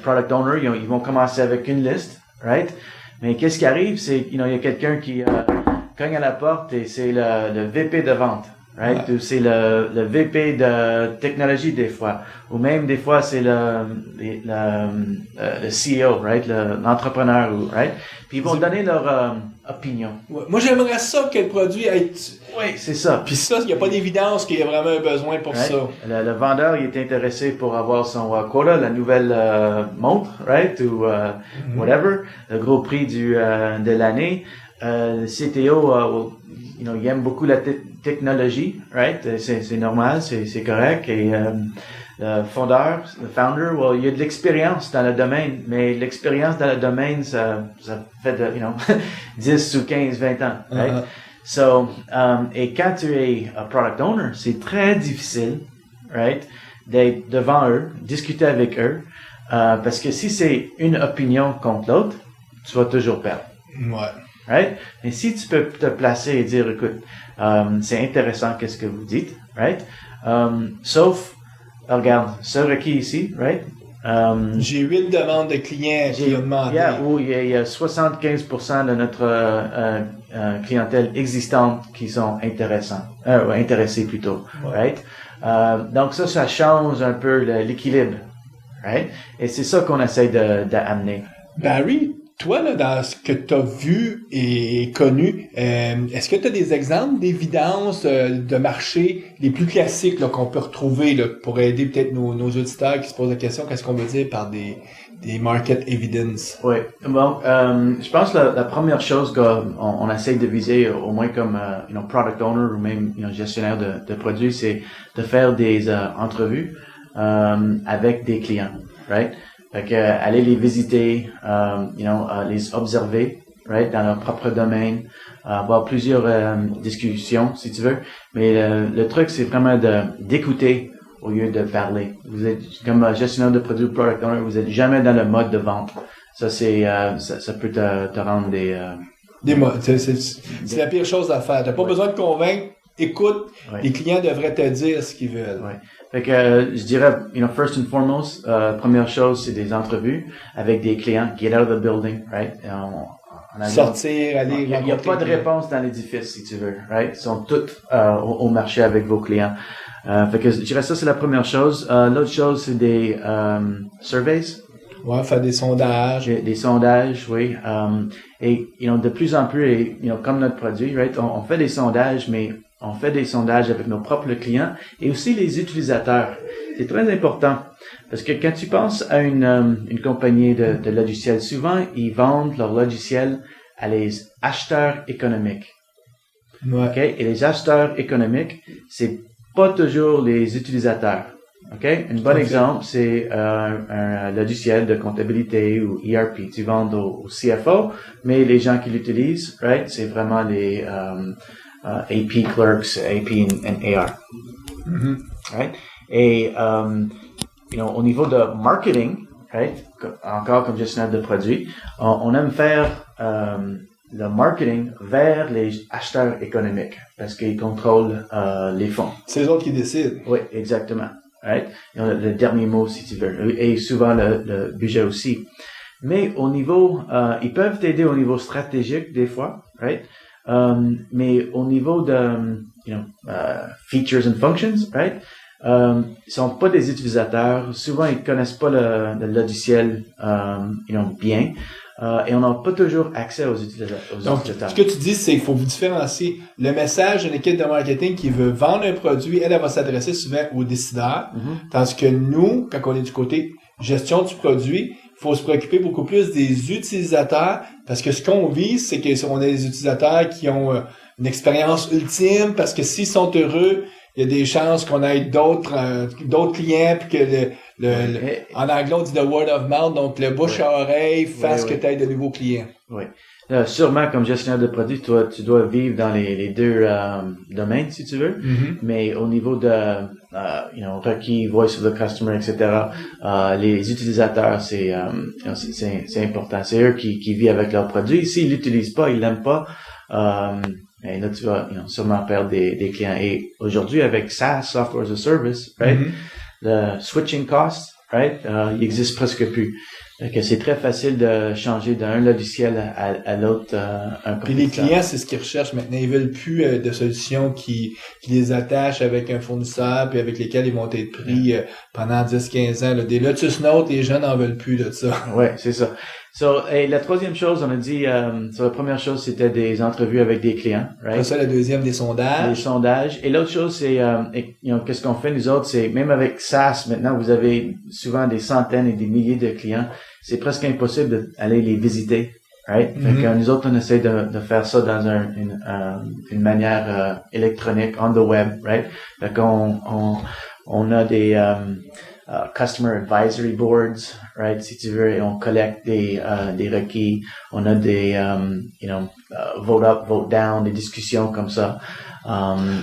product owners, ils vont commencer avec une liste, right? Mais qu'est-ce qui arrive, c'est il y a quelqu'un qui cogne à la porte et c'est le VP de vente, right? Ou c'est le VP de technologie des fois, ou même des fois c'est le CEO, right? L'entrepreneur, right? Puis ils vont donner leur opinion. Ouais. Moi, j'aimerais ça que le produit ait... Oui, c'est ça. Puis ça, il n'y a pas d'évidence qu'il y a vraiment un besoin pour ça. Le vendeur, il est intéressé pour avoir son quota, la nouvelle montre, right? Ou whatever, le gros prix de l'année. Le CTO, il aime beaucoup la technologie, right? C'est normal, c'est correct. Et le founder, il y a de l'expérience dans le domaine, mais l'expérience dans le domaine, ça fait 10 ou 15, 20 ans, right? So, et quand tu es un product owner, c'est très difficile, right? D'être devant eux, discuter avec eux, parce que si c'est une opinion contre l'autre, tu vas toujours perdre. Ouais. right? Mais si tu peux te placer et dire, écoute, c'est intéressant qu'est-ce que vous dites, right? Sauf, regarde, ce requis ici, right? J'ai 8 demandes de clients qui ont demandé. Où il y a 75% de notre clientèle existante qui sont intéressés plutôt, right? Donc ça change un peu l'équilibre, right? Et c'est ça qu'on essaie d'amener. Barry, toi, là, dans ce que tu as vu et connu, est-ce que tu as des exemples d'évidence de marché les plus classiques là, qu'on peut retrouver là, pour aider peut-être nos auditeurs qui se posent la question qu'est-ce qu'on veut dire par des market evidence? Oui. Bon, je pense que la première chose qu'on essaie de viser, au moins comme product owner ou même gestionnaire de produits, c'est de faire des entrevues avec des clients, right? Fait que aller les visiter, les observer, right, dans leur propre domaine, avoir plusieurs discussions, si tu veux. Mais le truc, c'est vraiment d'écouter au lieu de parler. Vous êtes comme gestionnaire de produits, product owner, vous êtes jamais dans le mode de vente. Ça, c'est ça peut te rendre des modes. C'est la pire chose à faire. T'as pas besoin de convaincre. Écoute, les clients devraient te dire ce qu'ils veulent. Ouais. Fait que je dirais, first and foremost, première chose, c'est des entrevues avec des clients. Get out of the building, right? Sortir, aller. Il n'y a pas de réponse dans l'édifice, si tu veux, right? Ils sont tous au marché avec vos clients. Fait que je dirais ça, c'est la première chose. L'autre chose, c'est des surveys. Ouais, faire des sondages. Des sondages, oui. Et de plus en plus, et, comme notre produit, right? On fait des sondages, mais on fait des sondages avec nos propres clients et aussi les utilisateurs. C'est très important parce que quand tu penses à une compagnie de logiciels, souvent ils vendent leur logiciel à les acheteurs économiques. Ouais. Okay? Et les acheteurs économiques, c'est pas toujours les utilisateurs. Okay? Un bon exemple, c'est un logiciel de comptabilité ou ERP. Tu vends au CFO, mais les gens qui l'utilisent, right, c'est vraiment les AP clerks, AP and AR. Mm-hmm. Right? Et au niveau de marketing, right, encore comme gestionnaire de produits, on aime faire le marketing vers les acheteurs économiques parce qu'ils contrôlent les fonds. C'est les autres qui décident. Oui, exactement. Right? Le dernier mot, si tu veux, et souvent le budget aussi. Mais au niveau, ils peuvent t'aider au niveau stratégique des fois, right? Mais au niveau de, features and functions, right? Ils sont pas des utilisateurs. Souvent, ils connaissent pas le logiciel, bien. Et on n'a pas toujours accès aux utilisateurs. Donc, ce que tu dis, c'est qu'il faut vous différencier le message d'une équipe de marketing qui veut vendre un produit. Elle va s'adresser souvent aux décideurs. Mm-hmm. Tandis que nous, quand on est du côté gestion du produit, il faut se préoccuper beaucoup plus des utilisateurs parce que ce qu'on vise, c'est qu'on a des utilisateurs qui ont une expérience ultime parce que s'ils sont heureux, il y a des chances qu'on ait d'autres clients puis que en anglais on dit the word of mouth, donc le bouche à oreille fasse que tu aies de nouveaux clients. Oui. Sûrement comme gestionnaire de produits, toi tu dois vivre dans les deux domaines si tu veux, Mm-hmm. mais au niveau de requis, voice of the customer, etc. Les utilisateurs c'est important. C'est eux qui vivent avec leurs produits. S'ils l'utilisent pas, ils l'aiment pas. Et là, tu vas sûrement perdre des clients. Et aujourd'hui, avec SaaS, Software as a Service, right, Mm-hmm. le switching cost, right, il existe presque plus. Donc, c'est très facile de changer d'un logiciel à l'autre. Puis les clients, c'est ce qu'ils recherchent maintenant. Ils veulent plus de solutions qui les attachent avec un fournisseur puis avec lesquels ils vont être pris pendant 10-15 ans. Là. Des Lotus Notes, les gens n'en veulent plus de ça. Ouais, c'est ça. Et la troisième chose, on a dit, la première chose, c'était des entrevues avec des clients, right? Après ça, la deuxième, des sondages. Des sondages. Et l'autre chose, c'est, qu'est-ce qu'on fait, nous autres, c'est, même avec SaaS, maintenant, vous avez souvent des centaines et des milliers de clients. C'est presque impossible d'aller les visiter, right? Mm-hmm. Fait que nous autres, on essaie de faire ça dans une manière électronique, on the web, right? Fait qu'on on a des customer advisory boards, right, si tu veux, et on collecte des requis, on a des vote up, vote down, des discussions comme ça.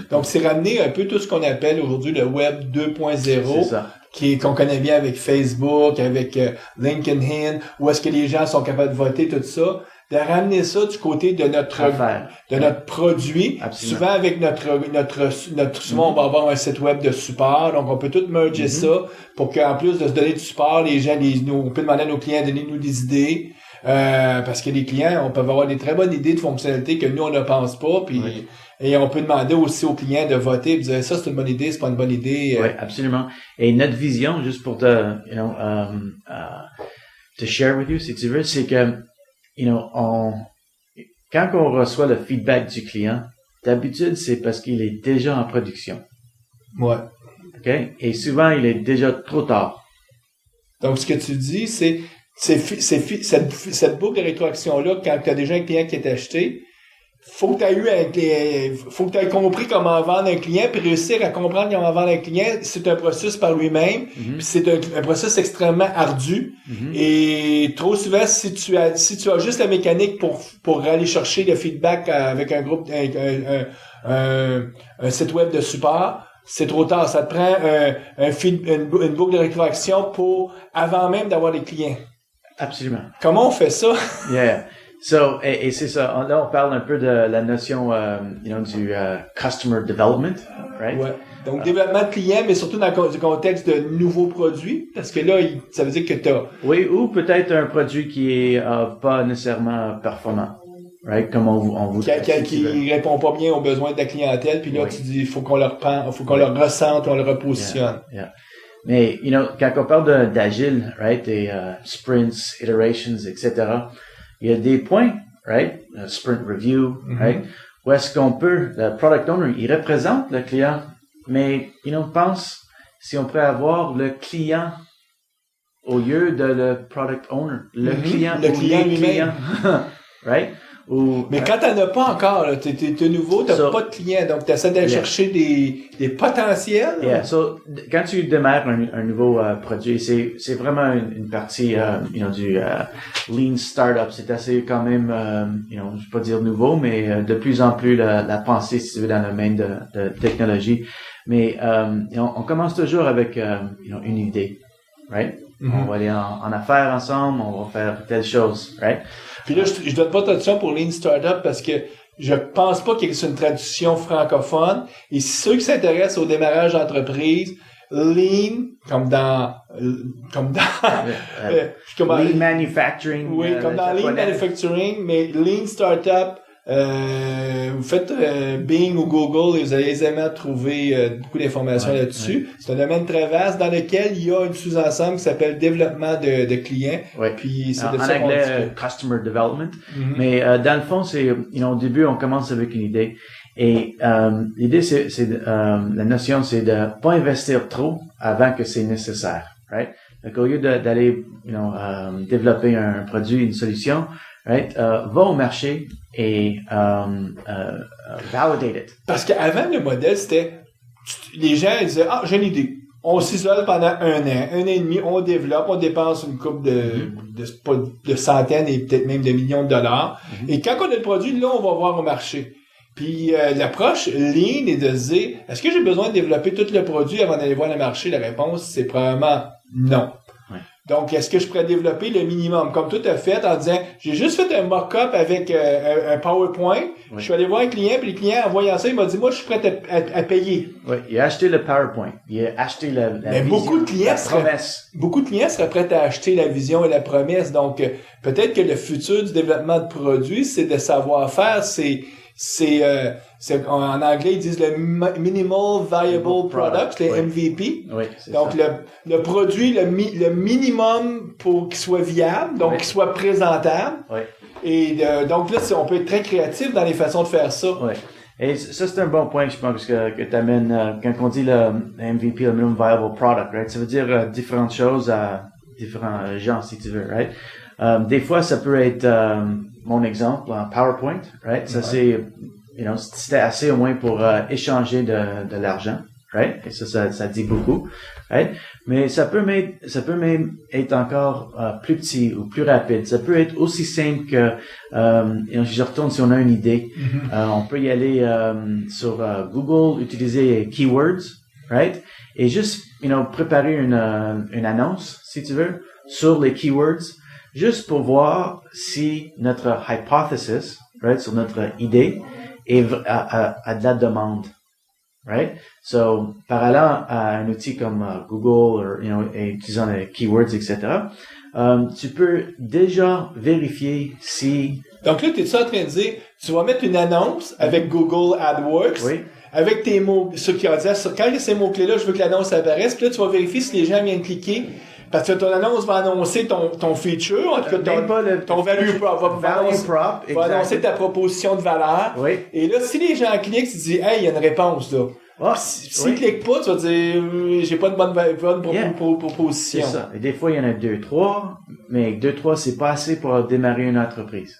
Donc c'est ramener un peu tout ce qu'on appelle aujourd'hui le web 2.0 qu'on connaît bien avec Facebook, avec LinkedIn, où est-ce que les gens sont capables de voter, tout ça. de ramener ça du côté de notre produit. Absolument. Souvent avec souvent on va avoir un site web de support, donc on peut tout merger ça pour qu'en plus de se donner du support, les gens, on peut demander à nos clients de donner nous des idées. Parce que les clients, on peut avoir des très bonnes idées de fonctionnalités que nous, on ne pense pas, puis et on peut demander aussi aux clients de voter et de dire ça, c'est une bonne idée, c'est pas une bonne idée. Oui, absolument. Et notre vision, juste pour te share with you, si tu veux, c'est que, quand on reçoit le feedback du client, d'habitude, c'est parce qu'il est déjà en production. Ouais. OK? Et souvent, il est déjà trop tard. Donc, ce que tu dis, c'est cette boucle de rétroaction-là, quand tu as déjà un client qui est acheté, faut que tu aies compris comment vendre un client, puis réussir à comprendre comment vendre un client, c'est un processus par lui-même, puis c'est un processus extrêmement ardu. Et trop souvent, si tu as juste la mécanique pour aller chercher le feedback avec un groupe, un site web de support, c'est trop tard. Ça te prend une boucle de rétroaction avant même d'avoir des clients. Absolument. Comment on fait ça? Yeah. So, et c'est ça. Là, on parle un peu de la notion, du customer development, right? Ouais. Donc, développement de clients, mais surtout dans le contexte de nouveaux produits, parce que là, ça veut dire que t'as... Oui, ou peut-être un produit qui est pas nécessairement performant, right? Comme on vous qui répond pas bien aux besoins de la clientèle, puis là, tu dis, il faut qu'on leur ressente, on le repositionne. Yeah. Mais, quand on parle d'agile, right, et sprints, iterations, etc., il y a des points, right, sprint review, right, où est-ce qu'on peut, le product owner, il représente le client, mais, pense si on pourrait avoir le client au lieu de le product owner, le client lui-même, right? Mais quand t'en as pas encore, là, t'es nouveau, t'as pas de clients, donc t'essaies d'aller chercher des potentiels. Yeah, so, quand tu démarres un nouveau produit, c'est vraiment une partie, du lean startup. C'est assez quand même, je vais pas dire nouveau, mais de plus en plus la pensée, si tu veux, dans le domaine de technologie. Mais on commence toujours avec une idée, right? On va aller en affaires ensemble, on va faire telle chose, right? Puis là, je donne pas de traduction pour Lean Startup parce que je pense pas qu'il y ait une traduction francophone. Et ceux qui s'intéressent au démarrage d'entreprise, Lean, comme dans Lean Manufacturing. Oui, comme dans Lean Manufacturing, mais Lean Startup, vous faites Bing ou Google et vous allez aisément trouver beaucoup d'informations là-dessus. C'est un domaine très vaste dans lequel il y a une sous-ensemble qui s'appelle développement de clients. Puis c'est de ça qu'on dit customer development. Mais dans le fond, c'est au début on commence avec une idée et l'idée c'est la notion c'est de pas investir trop avant que c'est nécessaire, right? Donc au lieu d'aller développer un produit, une solution, right, va au marché et validate it. Parce qu'avant, le modèle, c'était les gens ils disaient « j'ai une idée. » On s'isole pendant un an et demi, on développe, on dépense une couple de centaines et peut-être même de millions de dollars. Et quand on a le produit, là, on va voir au marché. Puis l'approche Lean est de se dire « Est-ce que j'ai besoin de développer tout le produit avant d'aller voir le marché? » La réponse, c'est probablement non. Donc, est-ce que je pourrais développer le minimum? Comme tout a fait en disant, j'ai juste fait un mock-up avec un PowerPoint. Je suis allé voir un client, puis le client, en voyant ça, il m'a dit, moi, je suis prêt à payer. Oui, il a acheté le PowerPoint. Il a acheté la vision, beaucoup de clients la promesse. Beaucoup de clients seraient prêts à acheter la vision et la promesse. Donc, peut-être que le futur du développement de produits, c'est de savoir faire, en anglais, ils disent le Minimal Viable Product, le MVP. Oui, donc, le produit, le minimum pour qu'il soit viable, donc qu'il soit présentable. Oui. Et donc là, on peut être très créatif dans les façons de faire ça. Oui. Et ça, c'est un bon point, je pense, que tu amènes, quand on dit le MVP, le Minimum Viable Product, right? Ça veut dire différentes choses à différents gens, si tu veux, right? Des fois, ça peut être, mon exemple, en PowerPoint, right? Ça, c'est, c'était assez au moins pour échanger de l'argent, right? Et ça dit beaucoup, right? Mais ça peut même être encore plus petit ou plus rapide. Ça peut être aussi simple que, je retourne si on a une idée, on peut y aller sur Google, utiliser keywords, right? Et juste, préparer une annonce, si tu veux, sur les keywords. juste pour voir si notre hypothesis, right, sur notre idée a de la demande. Right? So, parallèlement à un outil comme Google, et utilisant les keywords, etc., tu peux déjà vérifier si... Donc là, t'es-tu en train de dire, tu vas mettre une annonce avec Google AdWords, Oui. avec tes mots, ceux qui ont dit, quand il y a ces mots-clés-là, je veux que l'annonce apparaisse, puis là, tu vas vérifier si les gens viennent cliquer, parce que ton annonce va annoncer ton feature, en tout cas, ton value prop, va annoncer ta proposition de valeur. Oui. Et là, si les gens cliquent, tu dis, hey, il y a une réponse, là. S'ils cliquent pas, tu vas dire, j'ai pas de bonne proposition. C'est ça. Et des fois, il y en a 2, 3, mais 2, 3, c'est pas assez pour démarrer une entreprise.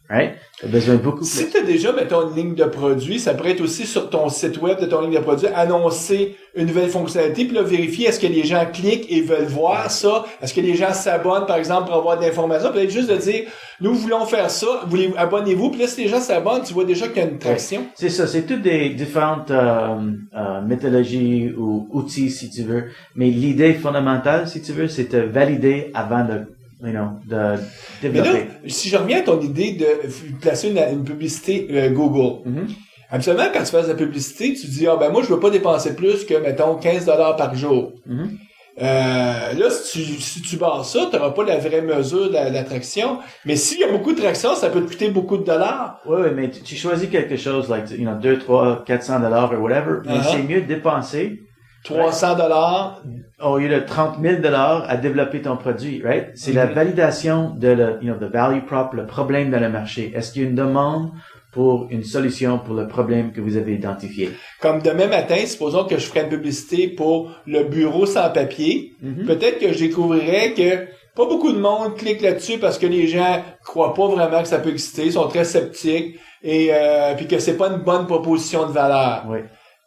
Right? T'as besoin de beaucoup plus. Si t'as déjà, mettons, une ligne de produits, ça pourrait être aussi sur ton site web de ton ligne de produits, annoncer une nouvelle fonctionnalité, puis là, vérifier est-ce que les gens cliquent et veulent voir ça, est-ce que les gens s'abonnent, par exemple, pour avoir de l'information, peut-être juste de dire, nous voulons faire ça, abonnez-vous, puis là, si les gens s'abonnent, tu vois déjà qu'il y a une traction. Ouais. C'est ça, c'est toutes des différentes méthodologies ou outils, si tu veux, mais l'idée fondamentale, si tu veux, c'est de valider avant de développer. Mais là, si je reviens à ton idée de placer une publicité Google, habituellement, quand tu fais de la publicité, tu dis, moi, je veux pas dépenser plus que, mettons, 15$ par jour. Là, si tu barres ça, tu n'auras pas la vraie mesure de l'attraction. Mais s'il y a beaucoup de traction, ça peut te coûter beaucoup de dollars. Oui, mais tu choisis quelque chose, 2, 3, $400 ou whatever, mais c'est mieux de dépenser $300 au lieu de $30,000 à développer ton produit, right? C'est la validation de the value prop, le problème dans le marché. Est-ce qu'il y a une demande pour une solution pour le problème que vous avez identifié? Comme demain matin, supposons que je ferais une publicité pour le bureau sans papier. Peut-être que je découvrirais que pas beaucoup de monde clique là-dessus parce que les gens croient pas vraiment que ça peut exister, sont très sceptiques et puis que c'est pas une bonne proposition de valeur. Oui.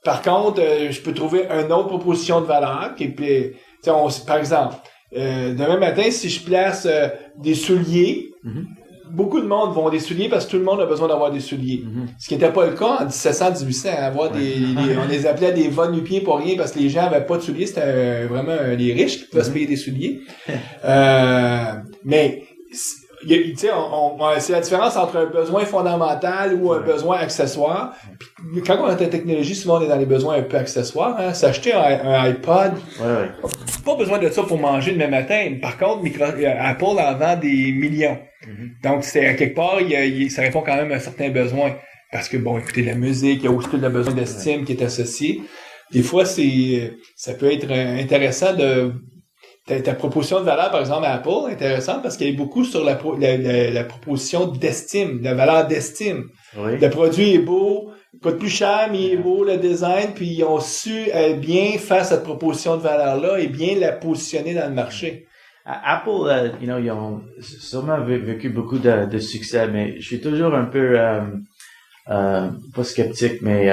Par contre, je peux trouver une autre proposition de valeur qui est, par exemple, demain matin, si je place des souliers, beaucoup de monde vont des souliers parce que tout le monde a besoin d'avoir des souliers. Ce qui n'était pas le cas en 1700-1800. Avoir on les appelait des va nu-pieds pour rien parce que les gens n'avaient pas de souliers. C'était vraiment les riches qui pouvaient se payer des souliers. Mais c'est la différence entre un besoin fondamental ou un besoin accessoire. Puis, quand on a la technologie, souvent on est dans les besoins un peu accessoires. S'acheter un iPod, pas besoin de ça pour manger demain matin. Par contre, Apple en vend des millions. Donc, c'est à quelque part, ça répond quand même à un certain besoin. Parce que, écoutez, la musique, il y a aussi le besoin d'estime qui est associé. Des fois, ça peut être intéressant de... Ta proposition de valeur, par exemple, à Apple, intéressante parce qu'il y a beaucoup sur la proposition d'estime, la valeur d'estime. Oui. Le produit est beau, coûte plus cher, mais il est beau, le design, puis ils ont su bien faire cette proposition de valeur-là et bien la positionner dans le marché. Apple, ils ont sûrement vécu beaucoup de succès, mais je suis toujours un peu, pas sceptique, mais...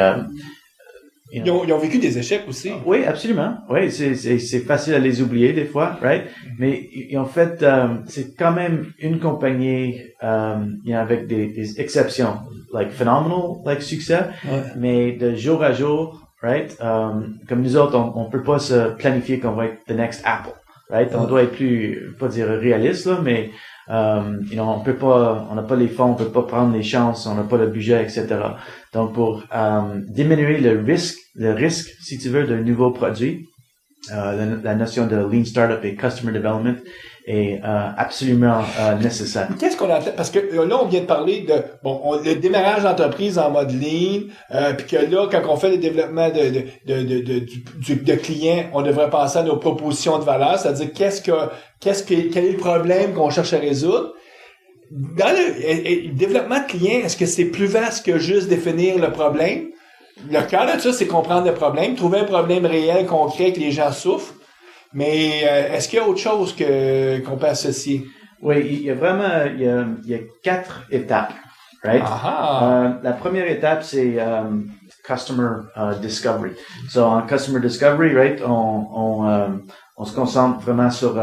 Ils ont vécu des échecs aussi. Oui, absolument. Oui, c'est facile à les oublier des fois, right? Mais en fait, c'est quand même une compagnie avec des exceptions, phenomenal, succès, mais de jour à jour, right? Comme nous autres, on peut pas se planifier qu'on va être the next Apple, right? On doit être plus, pas dire réaliste là, mais on peut pas, on n'a pas les fonds, on peut pas prendre les chances, on n'a pas le budget, etc. Donc pour diminuer le risque, si tu veux, d'un nouveau produit, la notion de Lean Startup et Customer Development est absolument nécessaire. Qu'est-ce qu'on attend? Parce que là, on vient de parler de le démarrage d'entreprise en mode Lean, puis que là, quand on fait le développement de clients, on devrait penser à nos propositions de valeur, c'est-à-dire quel est le problème qu'on cherche à résoudre. Dans le développement de clients, est-ce que c'est plus vaste que juste définir le problème? Le cœur de ça, c'est comprendre le problème, trouver un problème réel, concret, que les gens souffrent. Mais est-ce qu'il y a autre chose qu'on peut associer? Oui, il y a vraiment, il y a 4 étapes, right? La première étape, c'est Customer Discovery. So, en Customer Discovery, right, on se concentre vraiment sur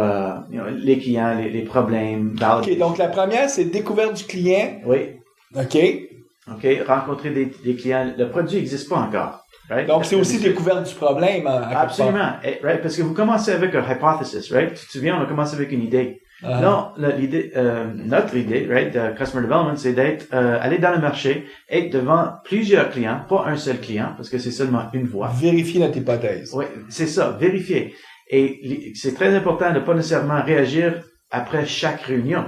les clients, les problèmes. OK, donc la première, c'est découverte du client. Oui. OK, rencontrer des clients. Le produit n'existe pas encore. Right? Donc, c'est aussi découverte du problème. Absolument. Right? Parce que vous commencez avec un hypothesis, right? Tu te souviens, on a commencé avec une idée. Ah. Non, notre idée, right, de Customer Development, c'est d'être, aller dans le marché, être devant plusieurs clients, pas un seul client, parce que c'est seulement une voix. Vérifier notre hypothèse. Oui, c'est ça, vérifier. Et c'est très important de pas nécessairement réagir après chaque réunion,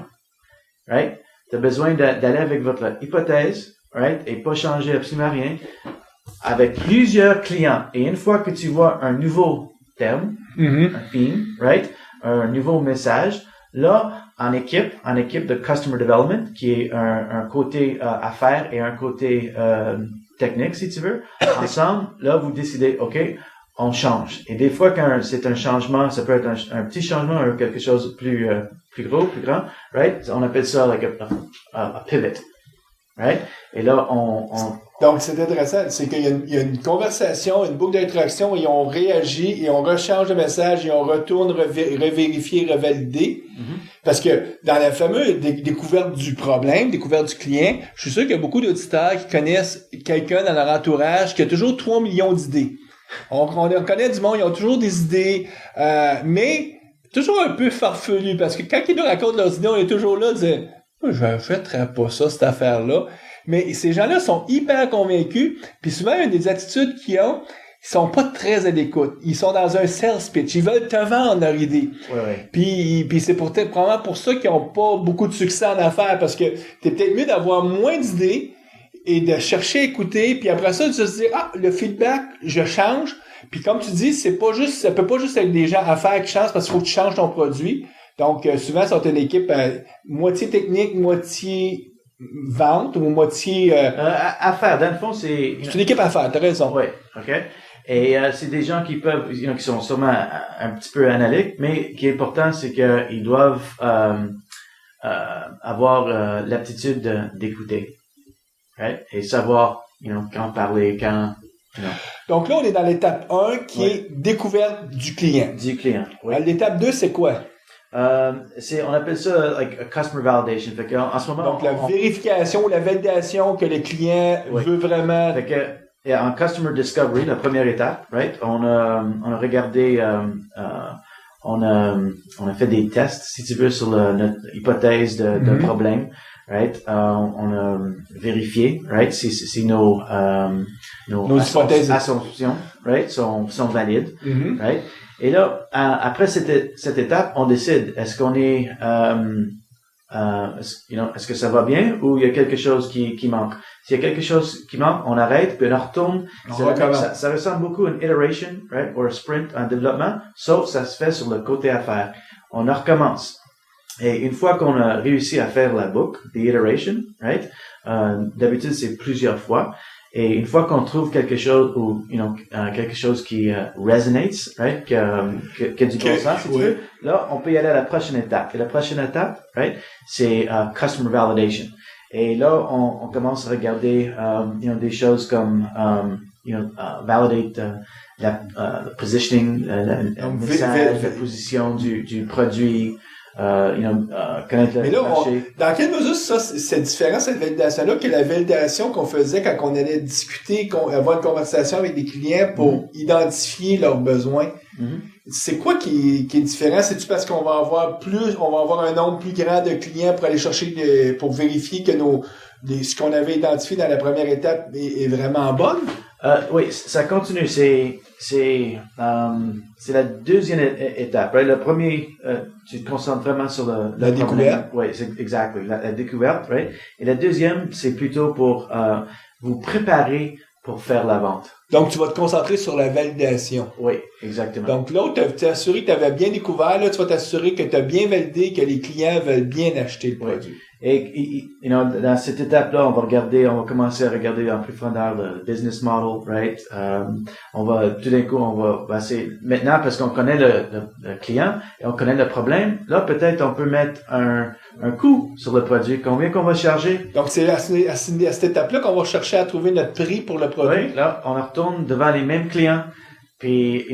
right? T'as besoin d'aller avec votre hypothèse, right, et pas changer absolument rien, avec plusieurs clients. Et une fois que tu vois un nouveau terme, Mhm. un theme, right, un nouveau message, là, en équipe de Customer Development, qui est un côté affaires et un côté technique, si tu veux, ensemble, là, vous décidez, OK, on change. Et des fois, quand c'est un changement, ça peut être un petit changement ou quelque chose de plus gros, plus grand, right? On appelle ça like a pivot, right? Et là, Donc, c'est intéressant. C'est qu'il y a une conversation, une boucle d'interaction, et on réagit, et on rechange le message, et on retourne revérifier, revalider. Parce que dans la fameuse découverte du problème, découverte du client, je suis sûr qu'il y a beaucoup d'auditeurs qui connaissent quelqu'un dans leur entourage qui a toujours 3 millions d'idées. On connaît du monde, ils ont toujours des idées, mais toujours un peu farfelu, parce que quand ils nous racontent leurs idées, on est toujours là, dire « Je ne ferais pas ça, cette affaire-là ». Mais ces gens-là sont hyper convaincus, puis souvent, une des attitudes qu'ils ont, ils sont pas très à l'écoute. Ils sont dans un sales pitch. Ils veulent te vendre leur idée. ouais. Puis c'est probablement pour ça qu'ils ont pas beaucoup de succès en affaires, parce que t'es peut-être mieux d'avoir moins d'idées et de chercher à écouter, puis après ça, de se dire, le feedback, je change. Puis comme tu dis, ça peut pas juste être des gens à faire qui changent, parce qu'il faut que tu changes ton produit. Donc, souvent, c'est une équipe moitié technique, moitié vente, ou moitié... affaires, dans le fond, c'est une équipe à faire, t'as raison. Oui, OK. Et c'est des gens qui peuvent, qui sont sûrement un petit peu analytiques, mais qui est important, c'est qu'ils doivent avoir l'aptitude d'écouter, right? Et savoir, quand parler, quand... Donc là, on est dans l'étape 1 qui est découverte du client. Du client, oui. L'étape 2, c'est quoi? On appelle ça like a customer validation. Fait que, en ce moment, donc la vérification, la validation que le client veut vraiment. Fait que, en customer discovery, la première étape, right? On a regardé, on a fait des tests, si tu veux, sur notre hypothèse de problème, right? On a vérifié, right? Si nos hypothèses assumptions, right, sont valides, right? Et là, après cette étape, on décide, est-ce qu'on est, est-ce que ça va bien ou il y a quelque chose qui manque? S'il y a quelque chose qui manque, on arrête, puis on retourne. Ça ressemble beaucoup à une iteration, right, ou un sprint en développement, sauf ça se fait sur le côté affaires. On recommence. Et une fois qu'on a réussi à faire la boucle, the iteration, right, d'habitude c'est plusieurs fois. Et une fois qu'on trouve quelque chose ou quelque chose qui resonates, right, qui a du bon sens, si tu veux, là on peut y aller à la prochaine étape. Et la prochaine étape, right, c'est customer validation. Et là on commence à regarder des choses comme validate le positioning, le message, la position du produit. Connaître mais le là, marché. Dans quelle mesure c'est différent cette validation-là que la validation qu'on faisait quand on allait discuter, avoir une conversation avec des clients pour identifier leurs besoins? C'est quoi qui est différent? C'est-tu parce qu'on va avoir un nombre plus grand de clients pour aller chercher pour vérifier que ce qu'on avait identifié dans la première étape est vraiment bonne? Oui, ça continue. C'est la deuxième étape. Right? Le premier, tu te concentres vraiment sur la découverte. Oui, c'est exact. La découverte, right? Et la deuxième, c'est plutôt pour vous préparer pour faire la vente. Donc, tu vas te concentrer sur la validation. Oui, exactement. Donc, l'autre, tu as assuré que tu avais bien découvert. Là, tu vas t'assurer que tu as bien validé, que les clients veulent bien acheter le produit. Et dans cette étape-là, on va commencer à regarder en profondeur le business model, right? Tout d'un coup, c'est maintenant parce qu'on connaît le client et on connaît le problème. Là, peut-être on peut mettre un coût sur le produit. Combien qu'on va charger? Donc, c'est à cette étape-là qu'on va chercher à trouver notre prix pour le produit. Oui, là, on retourne devant les mêmes clients. Puis,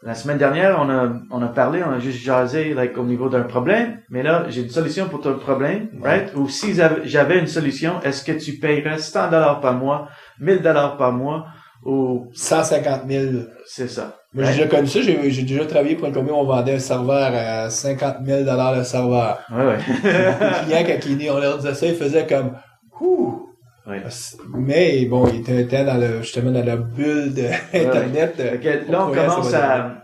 la semaine dernière, on a parlé, on a juste jasé, au niveau d'un problème. Mais là, j'ai une solution pour ton problème, right? Ou si j'avais une solution, est-ce que tu payerais $100 par mois, $1,000 par mois, ou 150 000. C'est ça. Moi, j'ai déjà connu ça. J'ai déjà travaillé pour une compagnie où on vendait un serveur à 50 000 le serveur. Ouais. Les clients, quand ils venaient, on leur disait ça, ils faisaient comme ouh. Ouais. Mais bon, il était un temps justement dans la bulle de Internet. Là, on commence à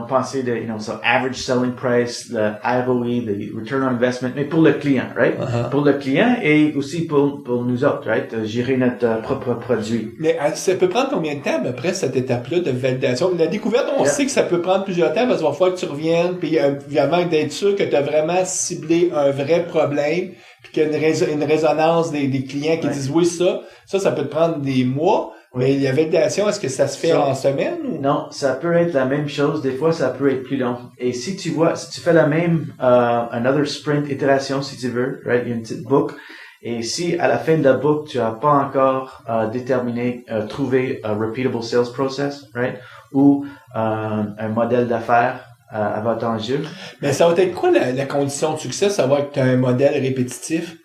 penser de, so average selling price, le ROI, le return on investment, mais pour le client, right? Uh-huh. Pour le client et aussi pour nous autres, right? Gérer notre propre produit. Mais ça peut prendre combien de temps après cette étape-là de validation? La découverte, on sait que ça peut prendre plusieurs temps parce qu'il va falloir que tu reviennes, puis avant d'être sûr que tu as vraiment ciblé un vrai problème, puis qu'il y a une résonance des clients qui disent oui, ça peut te prendre des mois. Oui. Mais la validation, est-ce que ça se fait en semaine ou? Non, ça peut être la même chose. Des fois, ça peut être plus long. Et si tu fais la même, another sprint itération, si tu veux, right? Il y a une petite boucle. Et si à la fin de la boucle, tu n'as pas encore trouvé un repeatable sales process, right? Ou un modèle d'affaires avantageux. Mais ça va être quoi la condition de succès? Ça va être que tu as un modèle répétitif.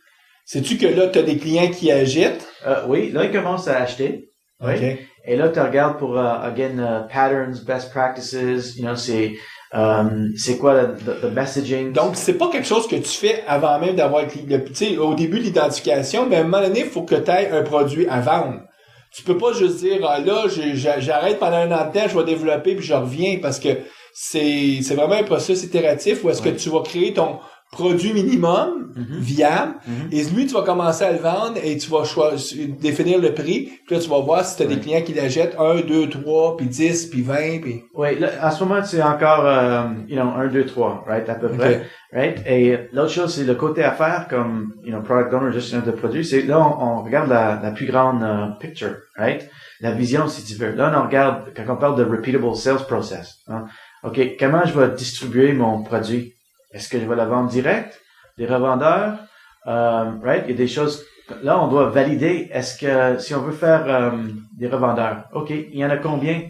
Sais-tu que là, tu as des clients qui agitent? Oui, là, ils commencent à acheter. Oui. Okay. Et là, tu regardes pour, patterns, best practices, c'est quoi le messaging. Donc, c'est pas quelque chose que tu fais avant même d'avoir tu sais, au début de l'identification, mais à un moment donné, il faut que tu aies un produit à vendre. Tu peux pas juste dire, là, j'arrête pendant un an de temps, je vais développer puis je reviens parce que c'est vraiment un processus itératif où est-ce que tu vas créer ton produit minimum viable et lui tu vas commencer à le vendre et tu vas définir le prix puis là tu vas voir si tu as des clients qui l'achètent 1, 2, 3 puis 10 puis 20 puis oui là, en ce moment c'est encore 1, 2, 3 right à peu près right et l'autre chose c'est le côté affaires comme product owner gestionnaire de produits c'est là on regarde la plus grande picture right la vision si tu veux là on regarde quand on parle de repeatable sales process hein? OK comment je vais distribuer mon produit. Est-ce que je vais la vendre direct? Des revendeurs? Right? Il y a des choses, là, on doit valider. Est-ce que, si on veut faire, des revendeurs, OK, il y en a combien?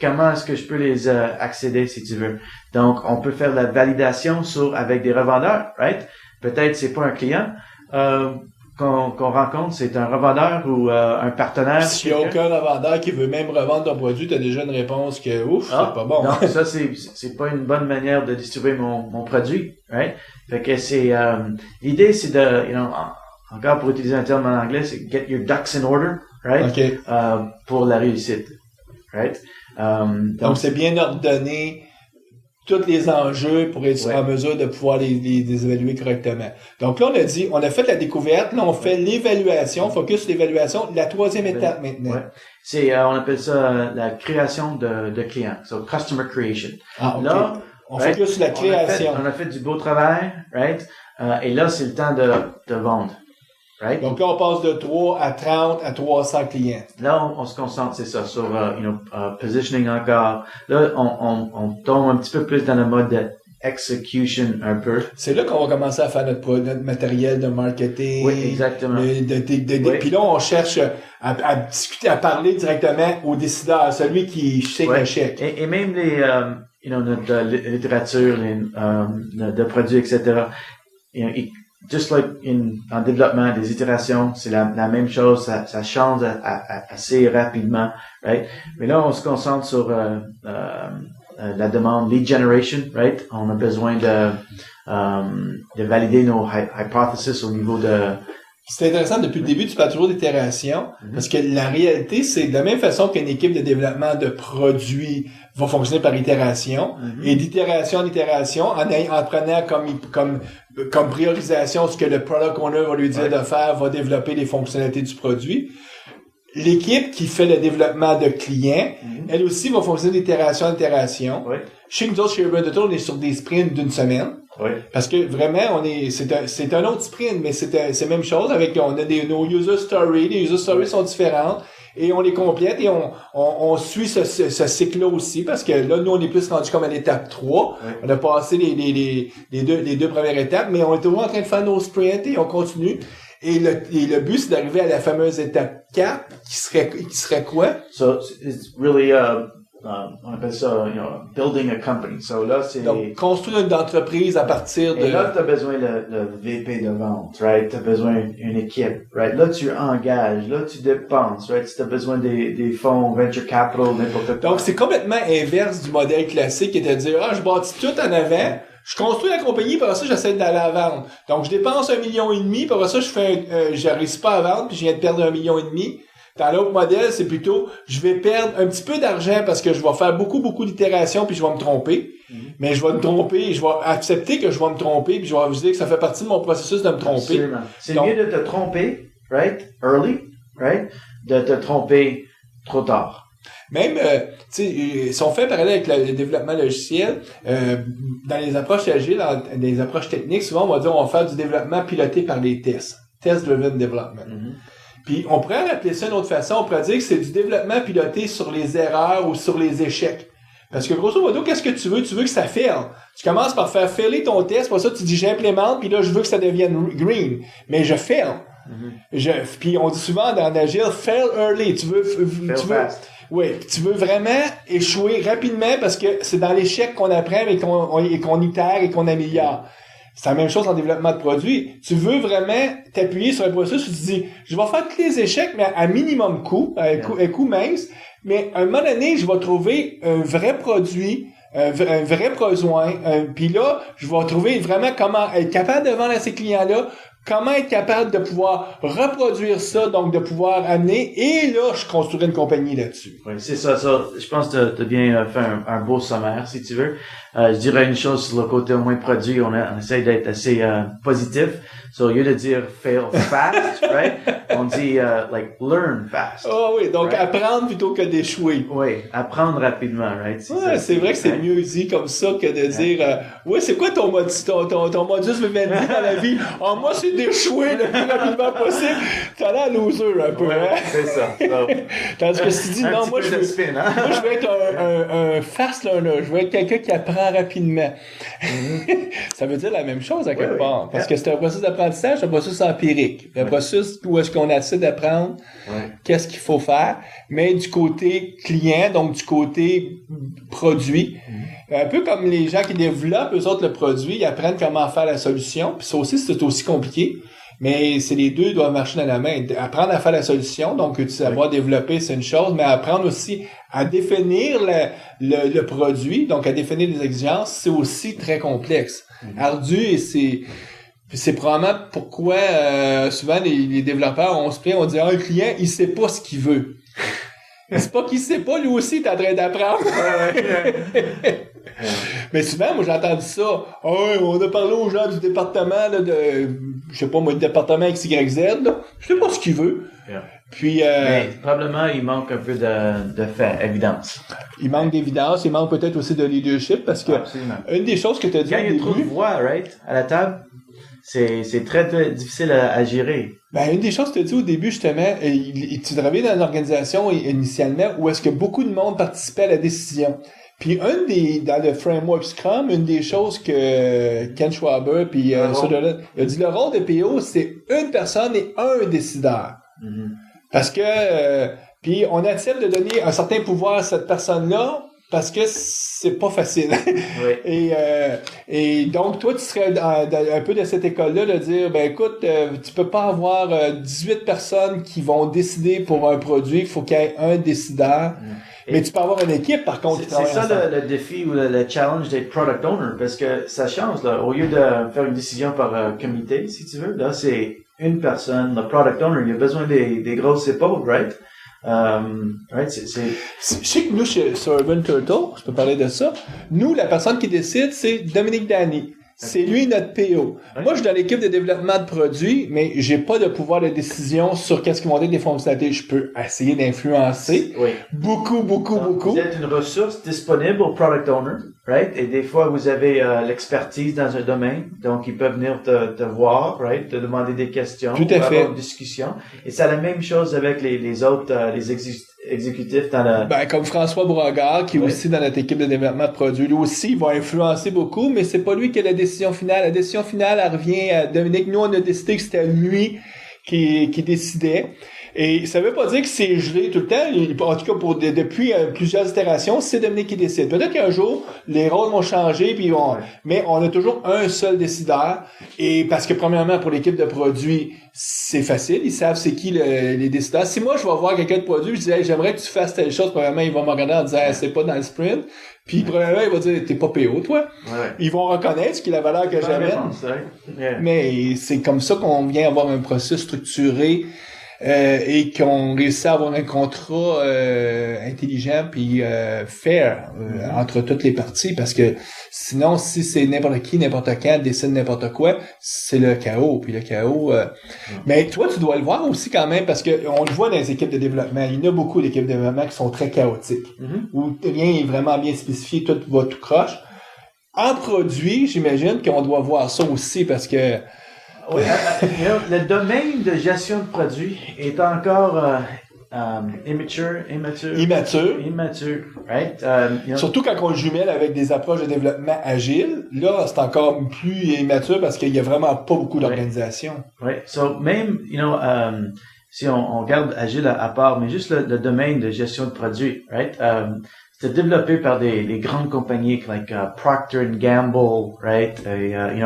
Comment est-ce que je peux les, accéder, si tu veux? Donc, on peut faire la validation avec des revendeurs, right? Peut-être c'est pas un client, qu'on rencontre, c'est un revendeur ou un partenaire. S'il n'y a aucun revendeur qui veut même revendre ton produit, tu as déjà une réponse que ouf, c'est pas bon. Non, ça c'est pas une bonne manière de distribuer mon produit, right? Fait que c'est l'idée c'est de encore pour utiliser un terme en anglais, c'est get your ducks in order, right? Okay. Pour la réussite, right? Donc c'est bien ordonné tous les enjeux pour être en mesure de pouvoir les évaluer correctement. Donc là, on a fait la découverte, là, on fait l'évaluation, focus sur l'évaluation, la troisième étape maintenant. Ouais. C'est, on appelle ça la création de clients, so customer creation. Ah, okay. Là, on focus sur la création. On a fait du beau travail, right? Et là, c'est le temps de vendre. Right? Donc là, on passe de 3 à 30 à 300 clients. Là, on se concentre, c'est ça, sur, positioning encore. Là, on tombe un petit peu plus dans le mode de execution un peu. C'est là qu'on va commencer à faire notre matériel de marketing. Oui, exactement. Puis là, on cherche à discuter, à parler directement au décideur, celui qui sait le chèque. Et même les, notre littérature, de produits, etc. Just like en développement, des itérations, c'est la même chose, ça change assez rapidement, right? Mais là, on se concentre sur la demande lead generation, right? On a besoin de valider nos hypotheses au niveau de... C'est intéressant, depuis le début, tu parles toujours d'itération, parce que la réalité, c'est de la même façon qu'une équipe de développement de produits va fonctionner par itération, et d'itération en itération, en prenant comme priorisation ce que le product owner va lui dire de faire, va développer les fonctionnalités du produit. L'équipe qui fait le développement de clients, elle aussi va fonctionner d'itération en itération. Chez nous autres, chez Urban Total, on est sur des sprints d'une semaine. Oui. Parce que vraiment, c'est un autre sprint, mais c'est la même chose avec, on a nos user stories, les user stories sont différentes, et on les complète, et on suit ce cycle-là aussi, parce que là, nous, on est plus rendu comme à l'étape 3. Oui. On a passé les deux premières étapes, mais on est toujours en train de faire nos sprints, et on continue. Et le but, c'est d'arriver à la fameuse étape 4, qui serait quoi? So, it's really, on appelle ça, building a company. So là, c'est... Donc, construire une entreprise à partir de... Et là, tu as besoin le VP de vente, right? Tu as besoin d'une équipe, right? Là, tu engages, là, tu dépenses, right? Si tu as besoin des fonds, venture capital, n'importe quoi. Donc, c'est complètement inverse du modèle classique qui était de dire, je bâtis tout en avant, je construis la compagnie, puis après ça, j'essaie d'aller à la vente. Donc, je dépense 1,5 million, puis après ça, j'arrive pas à vendre, puis je viens de perdre 1,5 million. Dans l'autre modèle, c'est plutôt, je vais perdre un petit peu d'argent parce que je vais faire beaucoup d'itérations puis je vais me tromper. Mais je vais me tromper, je vais accepter que je vais me tromper puis je vais vous dire que ça fait partie de mon processus de me tromper. Absolument. C'est mieux de te tromper, right? Early, right? De te tromper trop tard. Même, tu sais, si on fait parallèle avec le développement logiciel, dans les approches agiles, dans les approches techniques, souvent on va dire on va faire du développement piloté par les tests. Test-driven development. Puis on pourrait appeler ça d'une autre façon, on pourrait dire que c'est du développement piloté sur les erreurs ou sur les échecs. Parce que grosso modo, qu'est-ce que tu veux? Tu veux que ça fail. Tu commences par faire failer ton test, pour ça tu dis j'implémente, puis là je veux que ça devienne green. Mais je fail. Puis on dit souvent dans l'agile, fail early. Tu veux fast. Oui, tu veux vraiment échouer rapidement parce que c'est dans l'échec qu'on apprend et qu'on itère et qu'on améliore. C'est la même chose en développement de produits. Tu veux vraiment t'appuyer sur un processus où tu dis, je vais faire tous les échecs, mais à minimum coût, à coût mince, mais à un moment donné, je vais trouver un vrai produit, un vrai besoin, puis là, je vais trouver vraiment comment être capable de vendre à ces clients-là, comment être capable de pouvoir reproduire ça, donc de pouvoir amener, et là, je construirai une compagnie là-dessus. Oui, c'est ça. Je pense que tu as bien fait un beau sommaire, si tu veux. Je dirais une chose sur le côté au moins produit, on essaie d'être assez positif. So, au lieu de dire fail fast, right? On dit like learn fast. Oh oui, donc right? Apprendre plutôt que d'échouer. Oui, apprendre rapidement, right? C'est vrai que c'est mieux dit comme ça que de dire c'est quoi ton modus vivendi dans la vie? Moi c'est d'échouer le plus rapidement possible. T'as l'air loser un peu, hein? C'est ça. So, tandis que si tu dis non, moi je veux être un fast learner, je veux être quelqu'un qui apprend rapidement. Ça veut dire la même chose à quelque part. Parce que c'est un processus d'apprentissage, c'est un processus empirique. Un processus où est-ce qu'on essaie d'apprendre qu'est-ce qu'il faut faire, mais du côté client, donc du côté produit. Un peu comme les gens qui développent, eux autres, le produit, ils apprennent comment faire la solution. Puis ça aussi, c'est aussi compliqué. Mais c'est les deux doivent marcher dans la main. Apprendre à faire la solution, donc savoir développer, c'est une chose, mais apprendre aussi à définir le produit, donc à définir les exigences, c'est aussi très complexe. Ardu, et c'est probablement pourquoi souvent les développeurs, on se plaint, on dit le client, il sait pas ce qu'il veut. C'est pas qu'il sait pas, lui aussi, il est en train d'apprendre. Mais souvent, moi, j'ai entendu ça. On a parlé aux gens du département, là, je sais pas, moi, le département XYZ, là. Je sais pas ce qu'il veut. Puis, mais probablement, il manque un peu de fait, évidence. Il manque d'évidence, il manque peut-être aussi de leadership, parce que une des choses que tu as dit quand il y a trop de voix, right, à la table, c'est très, très difficile à gérer. Ben, une des choses que tu as dit au début, justement, tu travaillais dans une organisation initialement où est-ce que beaucoup de monde participait à la décision. Puis dans le framework Scrum, une des choses que Ken Schwaber puis il a dit le rôle de PO, c'est une personne et un décideur. Parce que puis on accepte de donner un certain pouvoir à cette personne-là parce que c'est pas facile. Oui. Et donc toi tu serais un peu de cette école-là de dire ben écoute, tu peux pas avoir 18 personnes qui vont décider pour un produit, il faut qu'il y ait un décideur. Mais tu peux avoir une équipe, par contre. C'est ça le défi ou le challenge d'être product owner, parce que ça change, là. Au lieu de faire une décision par comité, si tu veux, là, c'est une personne, le product owner, il a besoin des grosses épaules, right? Right, je sais que nous, sur Urban Turtle, je peux parler de ça, nous, la personne qui décide, c'est Dominique Dany. C'est lui notre PO. Moi, je suis dans l'équipe de développement de produits, mais j'ai pas de pouvoir de décision sur qu'est-ce qui vont être des fonctionnalités. Je peux essayer d'influencer. Beaucoup. Vous êtes une ressource disponible au product owner, right? Et des fois, vous avez l'expertise dans un domaine, donc ils peuvent venir te voir, right? Te demander des questions. Tout à fait. Avoir une discussion. Et c'est la même chose avec les autres, les exécutifs dans la... Ben, comme François Brogard, qui est aussi dans notre équipe de développement de produits. Lui aussi, il va influencer beaucoup, mais c'est pas lui qui a la décision finale. La décision finale, elle revient à Dominique. Nous, on a décidé que c'était lui qui décidait. Et ça veut pas dire que c'est gelé tout le temps. En tout cas, depuis plusieurs itérations, c'est Dominique qui décide. Peut-être qu'un jour, les rôles vont changer, mais on a toujours un seul décideur. Et parce que premièrement, pour l'équipe de produits, c'est facile. Ils savent c'est qui les décideurs. Si moi, je vais voir quelqu'un de produit, je dis, hey, j'aimerais que tu fasses telle chose. Premièrement, ils vont me regarder en disant, hey, c'est pas dans le sprint. Puis premièrement, ils vont dire, t'es pas PO, toi. Ouais. Ils vont reconnaître ce qui est la valeur que j'amène. Yeah. Mais c'est comme ça qu'on vient avoir un processus structuré et qu'on réussit à avoir un contrat intelligent puis fair entre toutes les parties, parce que sinon, si c'est n'importe qui, n'importe quand décide n'importe quoi, c'est le chaos. Puis le chaos... Mais toi, tu dois le voir aussi quand même, parce que on le voit dans les équipes de développement. Il y en a beaucoup d'équipes de développement qui sont très chaotiques, où rien est vraiment bien spécifié, tout va tout croche. En produit, j'imagine qu'on doit voir ça aussi, parce que oui, le domaine de gestion de produits est encore immature, right? Surtout quand on le jumelle avec des approches de développement agile, là, c'est encore plus immature parce qu'il y a vraiment pas beaucoup d'organisation. Oui, so même, si on regarde agile à part, mais juste le domaine de gestion de produits, right? C'était développé par des grandes compagnies like Procter & Gamble, right?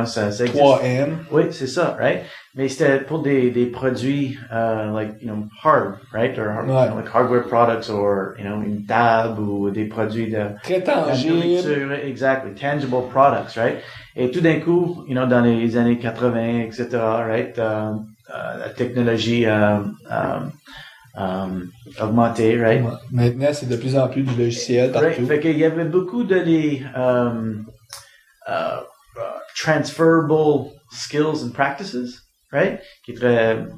Ça existe. 3M. Oui, c'est ça, right? Mais c'était pour des produits hard, right? Or like hardware products, or une table ou des produits de très tangibles. Exactly, tangible products, right? Et tout d'un coup, dans les années 80, etc., right? La technologie augmenté, right? Maintenant, c'est de plus en plus du logiciel partout. Right. Fait qu'il y avait beaucoup de les transferable skills and practices, right?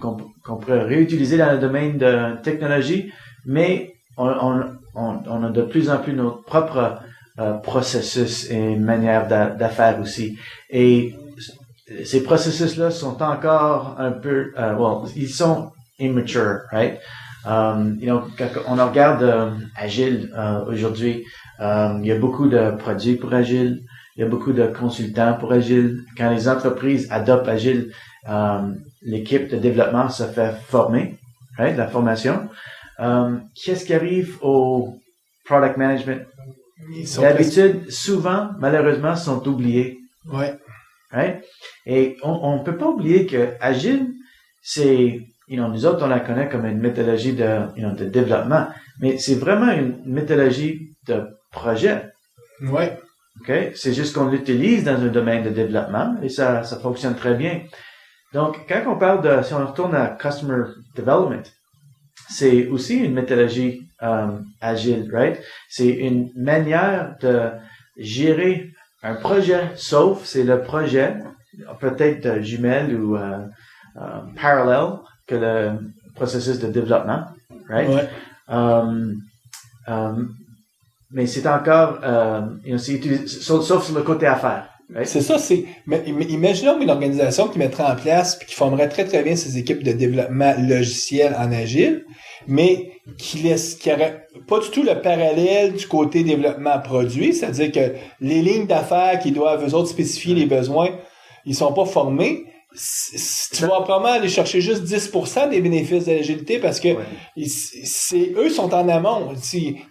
Qu'on pourrait réutiliser dans le domaine de technologie, mais on a de plus en plus notre propre processus et manière d'affaires aussi. Et ces processus-là sont encore un peu, ils sont immature, right? Quand on regarde Agile aujourd'hui, il y a beaucoup de produits pour Agile, il y a beaucoup de consultants pour Agile. Quand les entreprises adoptent Agile, l'équipe de développement se fait former, right? La formation. Qu'est-ce qui arrive au product management? D'habitude, souvent, malheureusement, sont oubliés. Ouais. Right? Et on peut pas oublier que Agile, c'est, nous autres, on la connaît comme une méthodologie de développement, mais c'est vraiment une méthodologie de projet. Ouais. OK? C'est juste qu'on l'utilise dans un domaine de développement et ça fonctionne très bien. Donc, quand on parle si on retourne à Customer Development, c'est aussi une méthodologie agile, right? C'est une manière de gérer un projet, sauf c'est le projet, peut-être jumelle ou parallèle que le processus de développement, right? Ouais. Mais c'est encore, c'est utilisé, sauf sur le côté affaires. Right? C'est ça, mais imaginons une organisation qui mettrait en place puis qui formerait très très bien ses équipes de développement logiciel en agile, mais qui aurait pas du tout le parallèle du côté développement produit, c'est-à-dire que les lignes d'affaires qui doivent eux autres spécifier les besoins, ils sont pas formés. Tu vas probablement aller chercher juste 10% des bénéfices de l'agilité parce que eux sont en amont.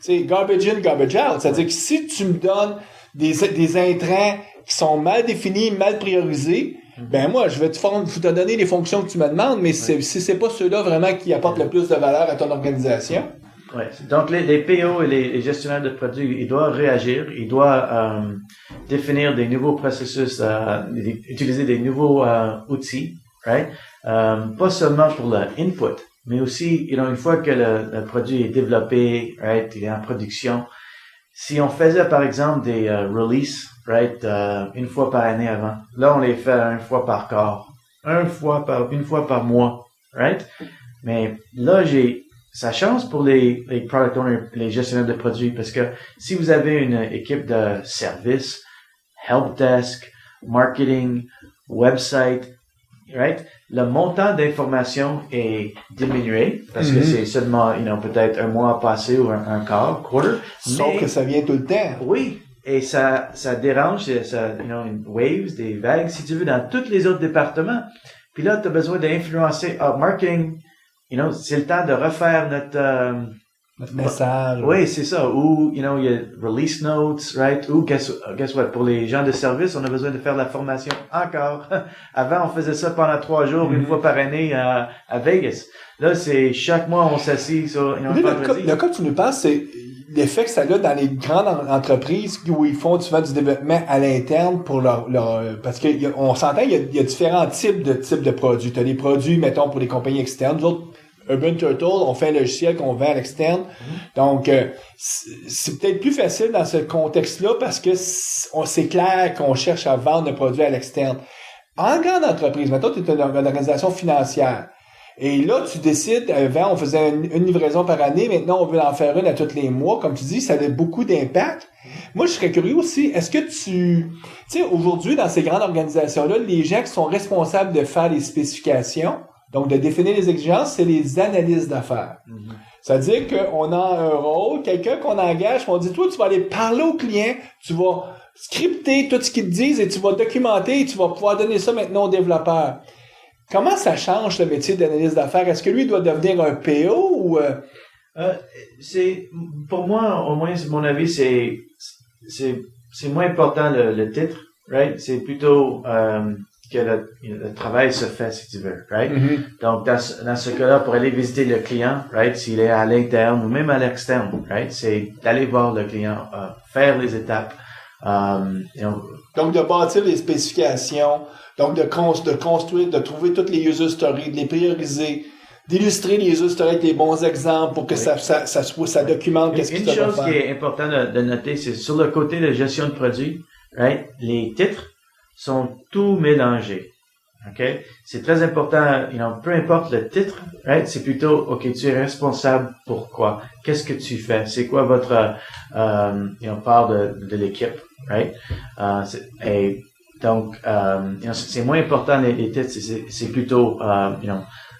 C'est garbage in, garbage out. C'est-à-dire que si tu me donnes des intrants qui sont mal définis, mal priorisés, ben moi, je vais te donner les fonctions que tu me demandes, mais si c'est pas ceux-là vraiment qui apportent le plus de valeur à ton organisation. Ouais. Donc, les PO et les gestionnaires de produits, ils doivent réagir, ils doivent définir des nouveaux processus, utiliser des nouveaux outils, right? Pas seulement pour le input, mais aussi, une fois que le produit est développé, right, il est en production. Si on faisait, par exemple, des releases, right, une fois par année avant, là, on les fait une fois par quart, une fois par mois, right? Mais là, ça change pour les product owners, les gestionnaires de produits, parce que si vous avez une équipe de service, help desk, marketing, website, right, le montant d'information est diminué parce que c'est seulement, peut-être un mois passé ou un quart, quarter. Sauf que ça vient tout le temps. Oui. Et ça dérange, une waves, des vagues, si tu veux, dans tous les autres départements. Puis là, tu as besoin d'influencer. Marketing, c'est le temps de refaire Notre message. Oui, c'est ça. Ou, il y a release notes, right? Ou, guess what? Pour les gens de service, on a besoin de faire de la formation encore. Avant, on faisait ça pendant 3 jours, une fois par année à Vegas. Là, c'est chaque mois, on s'assit sur le cas que tu nous parles, c'est l'effet que ça a dans les grandes entreprises où ils font souvent du développement à l'interne pour leur parce qu'on s'entend, il y a différents types de produits. Tu as des produits, mettons, pour les compagnies externes. Nous autres, Urban Turtle, on fait un logiciel qu'on vend à l'externe. Donc, c'est peut-être plus facile dans ce contexte-là parce que c'est clair qu'on cherche à vendre un produit à l'externe. En grande entreprise, mettons, tu es une organisation financière. Et là, tu décides, avant, on faisait une livraison par année, maintenant, on veut en faire une à tous les mois. Comme tu dis, ça a beaucoup d'impact. Moi, je serais curieux aussi, est-ce que tu sais, aujourd'hui, dans ces grandes organisations-là, les gens qui sont responsables de faire les spécifications, donc de définir les exigences, c'est les analystes d'affaires. Mm-hmm. C'est-à-dire qu'on a un rôle, quelqu'un qu'on engage, on dit, toi, tu vas aller parler au client, tu vas scripter tout ce qu'ils te disent et tu vas documenter et tu vas pouvoir donner ça maintenant aux développeurs. Comment ça change le métier d'analyste d'affaires? Est-ce que lui doit devenir un PO ou... Pour moi, au moins, mon avis, c'est moins important le titre, right? C'est plutôt que le travail se fait, si tu veux, right? Mm-hmm. Donc, dans ce cas-là, pour aller visiter le client, right, s'il est à l'interne ou même à l'externe, right, c'est d'aller voir le client, faire les étapes. Donc, de bâtir les spécifications, donc de construire, de trouver toutes les user stories, de les prioriser, d'illustrer les user stories avec les bons exemples pour que ça documente qu'est-ce qui se fait. Une chose qui est importante de noter, c'est sur le côté de gestion de produits, right, les titres sont tout mélangés. OK? C'est très important, peu importe le titre, right? C'est plutôt, OK, tu es responsable pour quoi? Qu'est-ce que tu fais? C'est quoi votre, part de l'équipe, right? Et donc, c'est moins important les titres, c'est plutôt,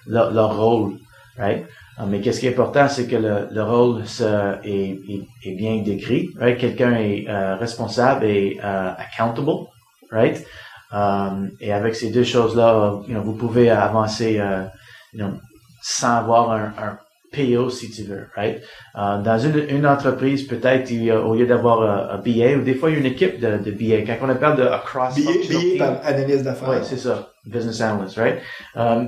leur rôle, right? Mais qu'est-ce qui est important, c'est que le rôle est bien décrit, right? Quelqu'un est responsable et accountable, right? Et avec ces deux choses-là, vous pouvez avancer, sans avoir un PO, si tu veux, right? Dans une entreprise, peut-être, au lieu d'avoir un BA, ou des fois, il y a une équipe de BA. Quand on parle de cross-functional team. BA, analyse d'affaires. Oui, c'est ça. Business analyst, right?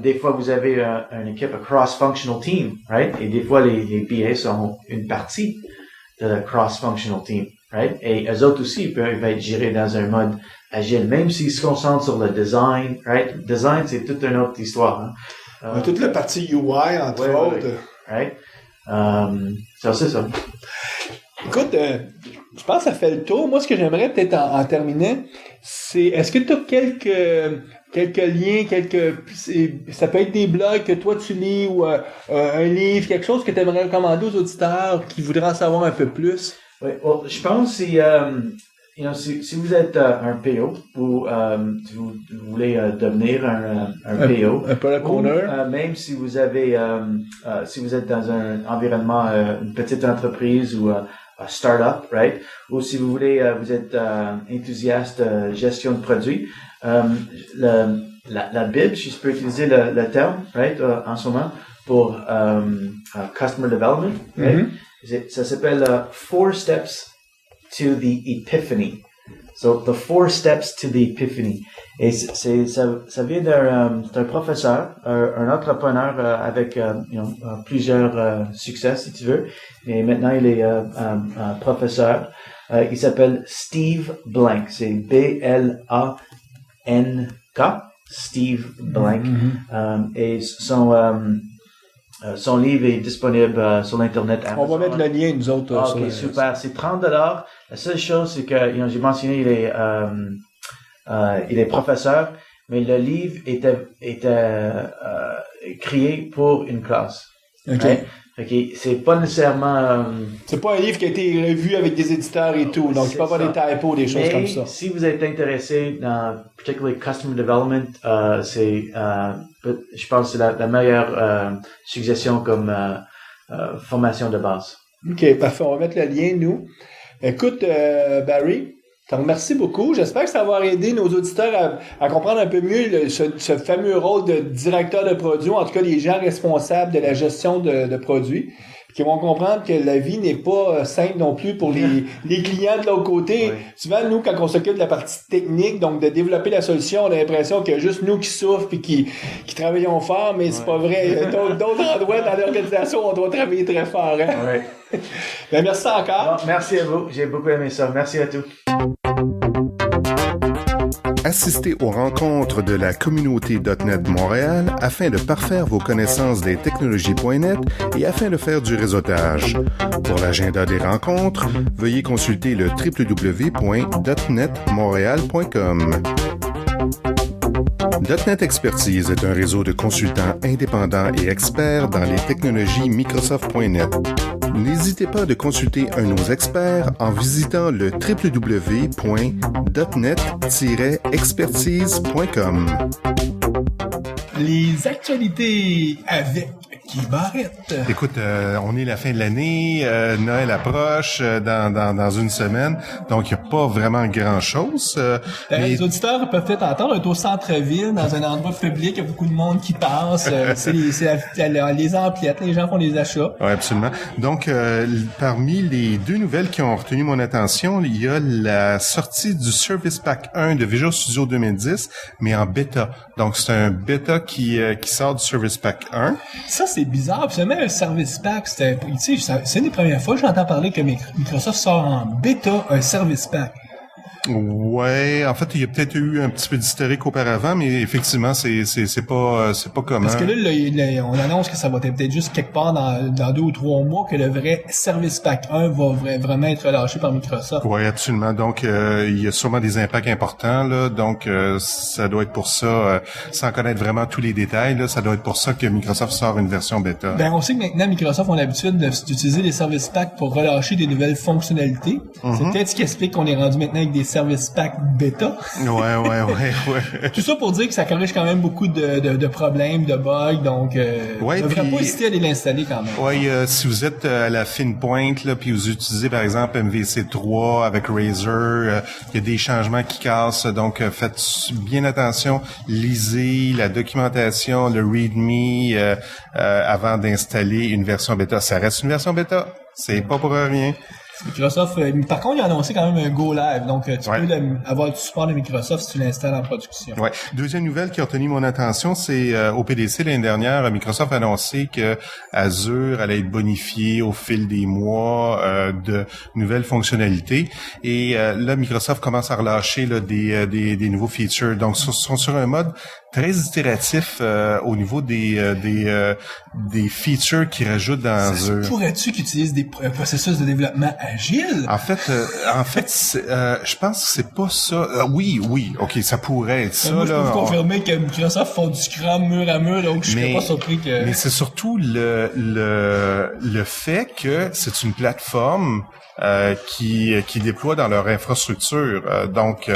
Des fois, vous avez une équipe, un cross-functional team, right? Et des fois, les BA sont une partie de la cross-functional team, right? Et eux autres aussi, ils peuvent être gérés dans un mode agile, même s'ils se concentrent sur le design, right? Le design, c'est toute une autre histoire, hein? Toute la partie UI, entre autres. Right? Ça, c'est ça. Écoute, je pense que ça fait le tour. Moi, ce que j'aimerais peut-être en terminer, c'est, est-ce que tu as quelques liens, ça peut être des blogs que toi tu lis ou un livre, quelque chose que tu aimerais recommander aux auditeurs qui voudraient en savoir un peu plus? Oui, je pense que si vous êtes un PO ou si vous voulez devenir un PO, un product owner, même si vous avez si vous êtes dans un environnement une petite entreprise ou un start-up, right, ou si vous voulez vous êtes enthousiaste gestion de produits, la Bible, si je peux utiliser le terme, right, en ce moment pour customer development, right? Mm-hmm. Ça s'appelle 4 steps to the epiphany. So, the 4 steps to the epiphany. Et ça vient d'un professeur, un entrepreneur avec plusieurs succès, si tu veux. Et maintenant, il est professeur. Il s'appelle Steve Blank. C'est B-L-A-N-K. Steve Blank. Mm-hmm. Et son livre est disponible sur l'Internet. Amazon. On va mettre le lien, nous autres. OK, super. C'est $30. La seule chose, c'est que, j'ai mentionné, il est professeur, mais le livre était créé pour une classe. OK. Right? Fait que c'est pas nécessairement... c'est pas un livre qui a été revu avec des éditeurs et tout, donc il peut y avoir des typos, des choses comme ça. Si vous êtes intéressé dans, particularly customer development, je pense que c'est la meilleure suggestion comme formation de base. OK, parfait. On va mettre le lien, nous. Écoute, Barry, te remercie beaucoup. J'espère que ça va aider nos auditeurs à comprendre un peu mieux ce fameux rôle de directeur de produit, en tout cas les gens responsables de la gestion de produits, qui vont comprendre que la vie n'est pas simple non plus pour les clients de l'autre côté. Oui. Souvent, nous, quand on s'occupe de la partie technique, donc de développer la solution, on a l'impression qu'il y a juste nous qui souffrent et qui travaillons fort, mais c'est pas vrai. Il y a d'autres endroits dans l'organisation où on doit travailler très fort. Hein? Ouais. Ben, merci encore. Bon, merci à vous. J'ai beaucoup aimé ça. Merci à tous. Assistez aux rencontres de la communauté .NET Montréal afin de parfaire vos connaissances des technologies.net et afin de faire du réseautage. Pour l'agenda des rencontres, veuillez consulter le www.netmontreal.com. .NET Expertise est un réseau de consultants indépendants et experts dans les technologies Microsoft.net. N'hésitez pas de consulter un de nos experts en visitant le www.net-expertise.com. Les actualités avec Guy Barrette. Écoute, on est la fin de l'année, Noël approche dans une semaine, donc il n'y a pas vraiment grand-chose. Mais... Les auditeurs peuvent peut-être entendre, on est au centre-ville, dans un endroit public, il y a beaucoup de monde qui passe, c'est les emplettes, les gens font des achats. Oui, absolument. Donc, parmi les deux nouvelles qui ont retenu mon attention, il y a la sortie du Service Pack 1 de Visual Studio 2010, mais en bêta. Donc, c'est un bêta qui sort du Service Pack 1. Ça, c'est bizarre. Puis, un Service Pack, c'est une des premières fois que j'entends parler que Microsoft sort en bêta un Service Pack. Ouais, en fait, il y a peut-être eu un petit peu d'historique auparavant, mais effectivement, c'est pas commun. Parce que là, on annonce que ça va être peut-être juste quelque part dans 2 ou 3 mois que le vrai Service Pack 1 va vraiment être relâché par Microsoft. Oui, absolument. Donc, il y a sûrement des impacts importants, là. Donc, ça doit être pour ça, sans connaître vraiment tous les détails, là, ça doit être pour ça que Microsoft sort une version bêta. Ben, on sait que maintenant, Microsoft a l'habitude d'utiliser les Service Packs pour relâcher des nouvelles fonctionnalités. C'est peut-être ce qui explique qu'on est rendu maintenant avec des Service Pack bêta. Ouais. Tout ça pour dire que ça corrige quand même beaucoup de problèmes, de bugs, donc ouais, ne devrait pas hésiter à aller l'installer quand même. Oui, si vous êtes à la fine pointe, là, puis vous utilisez par exemple MVC3 avec Razer, il y a des changements qui cassent, donc faites bien attention, lisez la documentation, le README avant d'installer une version bêta. Ça reste une version bêta, c'est pas pour rien. Microsoft, par contre, il a annoncé quand même un Go Live, donc tu peux avoir du support de Microsoft si tu l'installes en production. Ouais. Deuxième nouvelle qui a retenu mon attention, c'est au PDC l'année dernière, Microsoft a annoncé que Azure allait être bonifié au fil des mois de nouvelles fonctionnalités. Et là, Microsoft commence à relâcher là, des nouveaux features. Donc, ils sont sur un mode très itératif au niveau des features qu'ils rajoutent dans Azure. Pourrais-tu qu'ils utilisent des processus de développement agiles? En fait, je pense que c'est pas ça. Oui, ok, ça pourrait être ça. Moi, je peux vous confirmer que Microsoft font du Scrum mur à mur, donc je serais pas surpris que... Mais c'est surtout le fait que c'est une plateforme qui déploient dans leur infrastructure. Donc,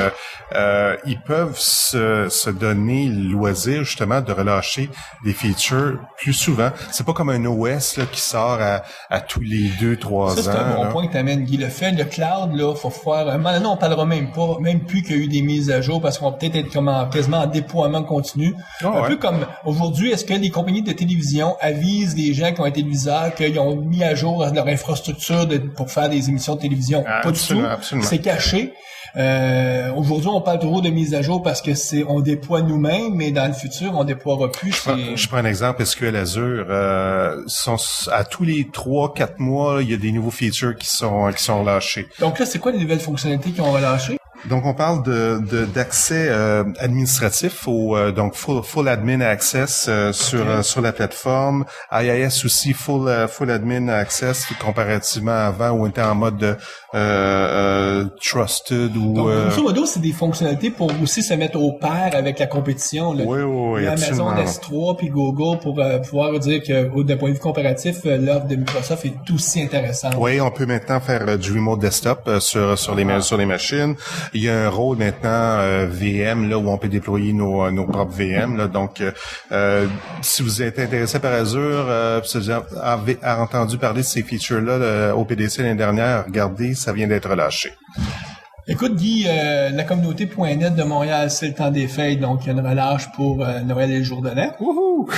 ils peuvent se donner le loisir, justement, de relâcher des features plus souvent. C'est pas comme un OS là, qui sort à tous les 2-3 ans. C'est un bon point que t'amènes, Guy. Le fait, le cloud, là, faut faire... Non, on parlera même plus qu'il y a eu des mises à jour, parce qu'on va peut-être être quasiment en déploiement continu. Peu comme aujourd'hui, est-ce que les compagnies de télévision avisent les gens qui ont un téléviseur qu'ils ont mis à jour leur infrastructure pour faire des émissions de télévision? Pas du tout. Absolument. C'est caché. Aujourd'hui, on parle trop de mise à jour parce que on déploie nous-mêmes, mais dans le futur, on déploiera plus. Je prends un exemple, SQL Azure, à tous les 3-4 mois, il y a des nouveaux features qui sont relâchés. Donc là, c'est quoi les nouvelles fonctionnalités qui ont relâché? Donc, on parle d'accès administratif donc full admin access sur la plateforme. IIS aussi full admin access comparativement à avant où on était en mode trusted ou. Donc, grosso modo, c'est des fonctionnalités pour aussi se mettre au pair avec la compétition. Là. Oui, Amazon S3 puis Google pour pouvoir dire que d'un point de vue comparatif, l'offre de Microsoft est aussi intéressante. Oui, on peut maintenant faire du remote desktop sur les machines. Il y a un rôle maintenant VM là où on peut déployer nos propres VM là. Donc si vous êtes intéressé par Azure, si vous avez entendu parler de ces features là au PDC l'année dernière, regardez, ça vient d'être relâché. Écoute, Guy, la communauté.net de Montréal, c'est le temps des fêtes, donc il y a une relâche pour Noël et le jour de l'an. Wouhou!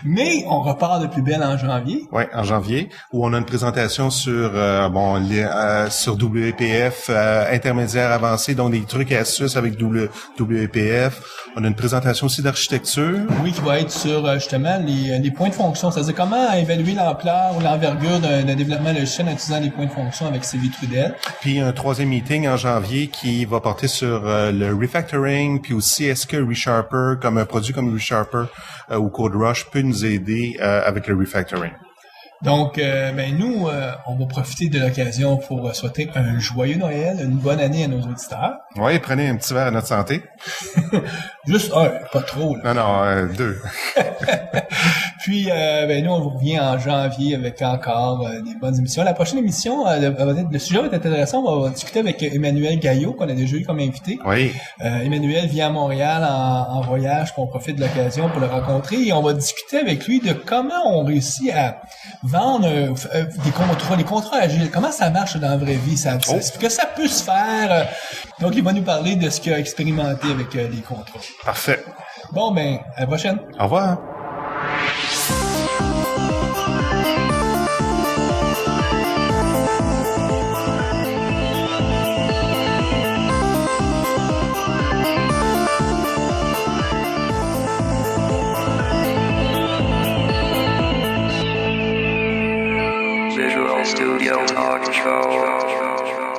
Mais on repart de plus belle en janvier. Oui, en janvier, où on a une présentation sur sur WPF intermédiaire avancé, donc des trucs et astuces avec WPF. On a une présentation aussi d'architecture. Oui, qui va être sur justement les points de fonction, c'est-à-dire comment évaluer l'ampleur ou l'envergure d'un développement logiciel en utilisant les points de fonction avec Sylvie Trudel. Puis un troisième meeting en janvier qui va porter sur le refactoring, puis aussi est-ce que ReSharper, comme un produit comme ReSharper ou CodeRush peut nous aider avec le refactoring. Donc, nous, on va profiter de l'occasion pour souhaiter un joyeux Noël, une bonne année à nos auditeurs. Oui, prenez un petit verre à notre santé. Juste un, pas trop. Là. Non, 2. Puis, nous, on vous revient en janvier avec encore des bonnes émissions. La prochaine émission, le sujet va être intéressant. On va discuter avec Emmanuel Gaillot, qu'on a déjà eu comme invité. Oui. Emmanuel vient à Montréal en voyage, qu'on profite de l'occasion pour le rencontrer. Et on va discuter avec lui de comment on réussit à vendre des contrats agiles. Comment ça marche dans la vraie vie? Que ça peut se faire. Donc, il va nous parler de ce qu'il a expérimenté avec les contrats. Parfait. Bon, à la prochaine. Au revoir. Visual Studio Talk Show.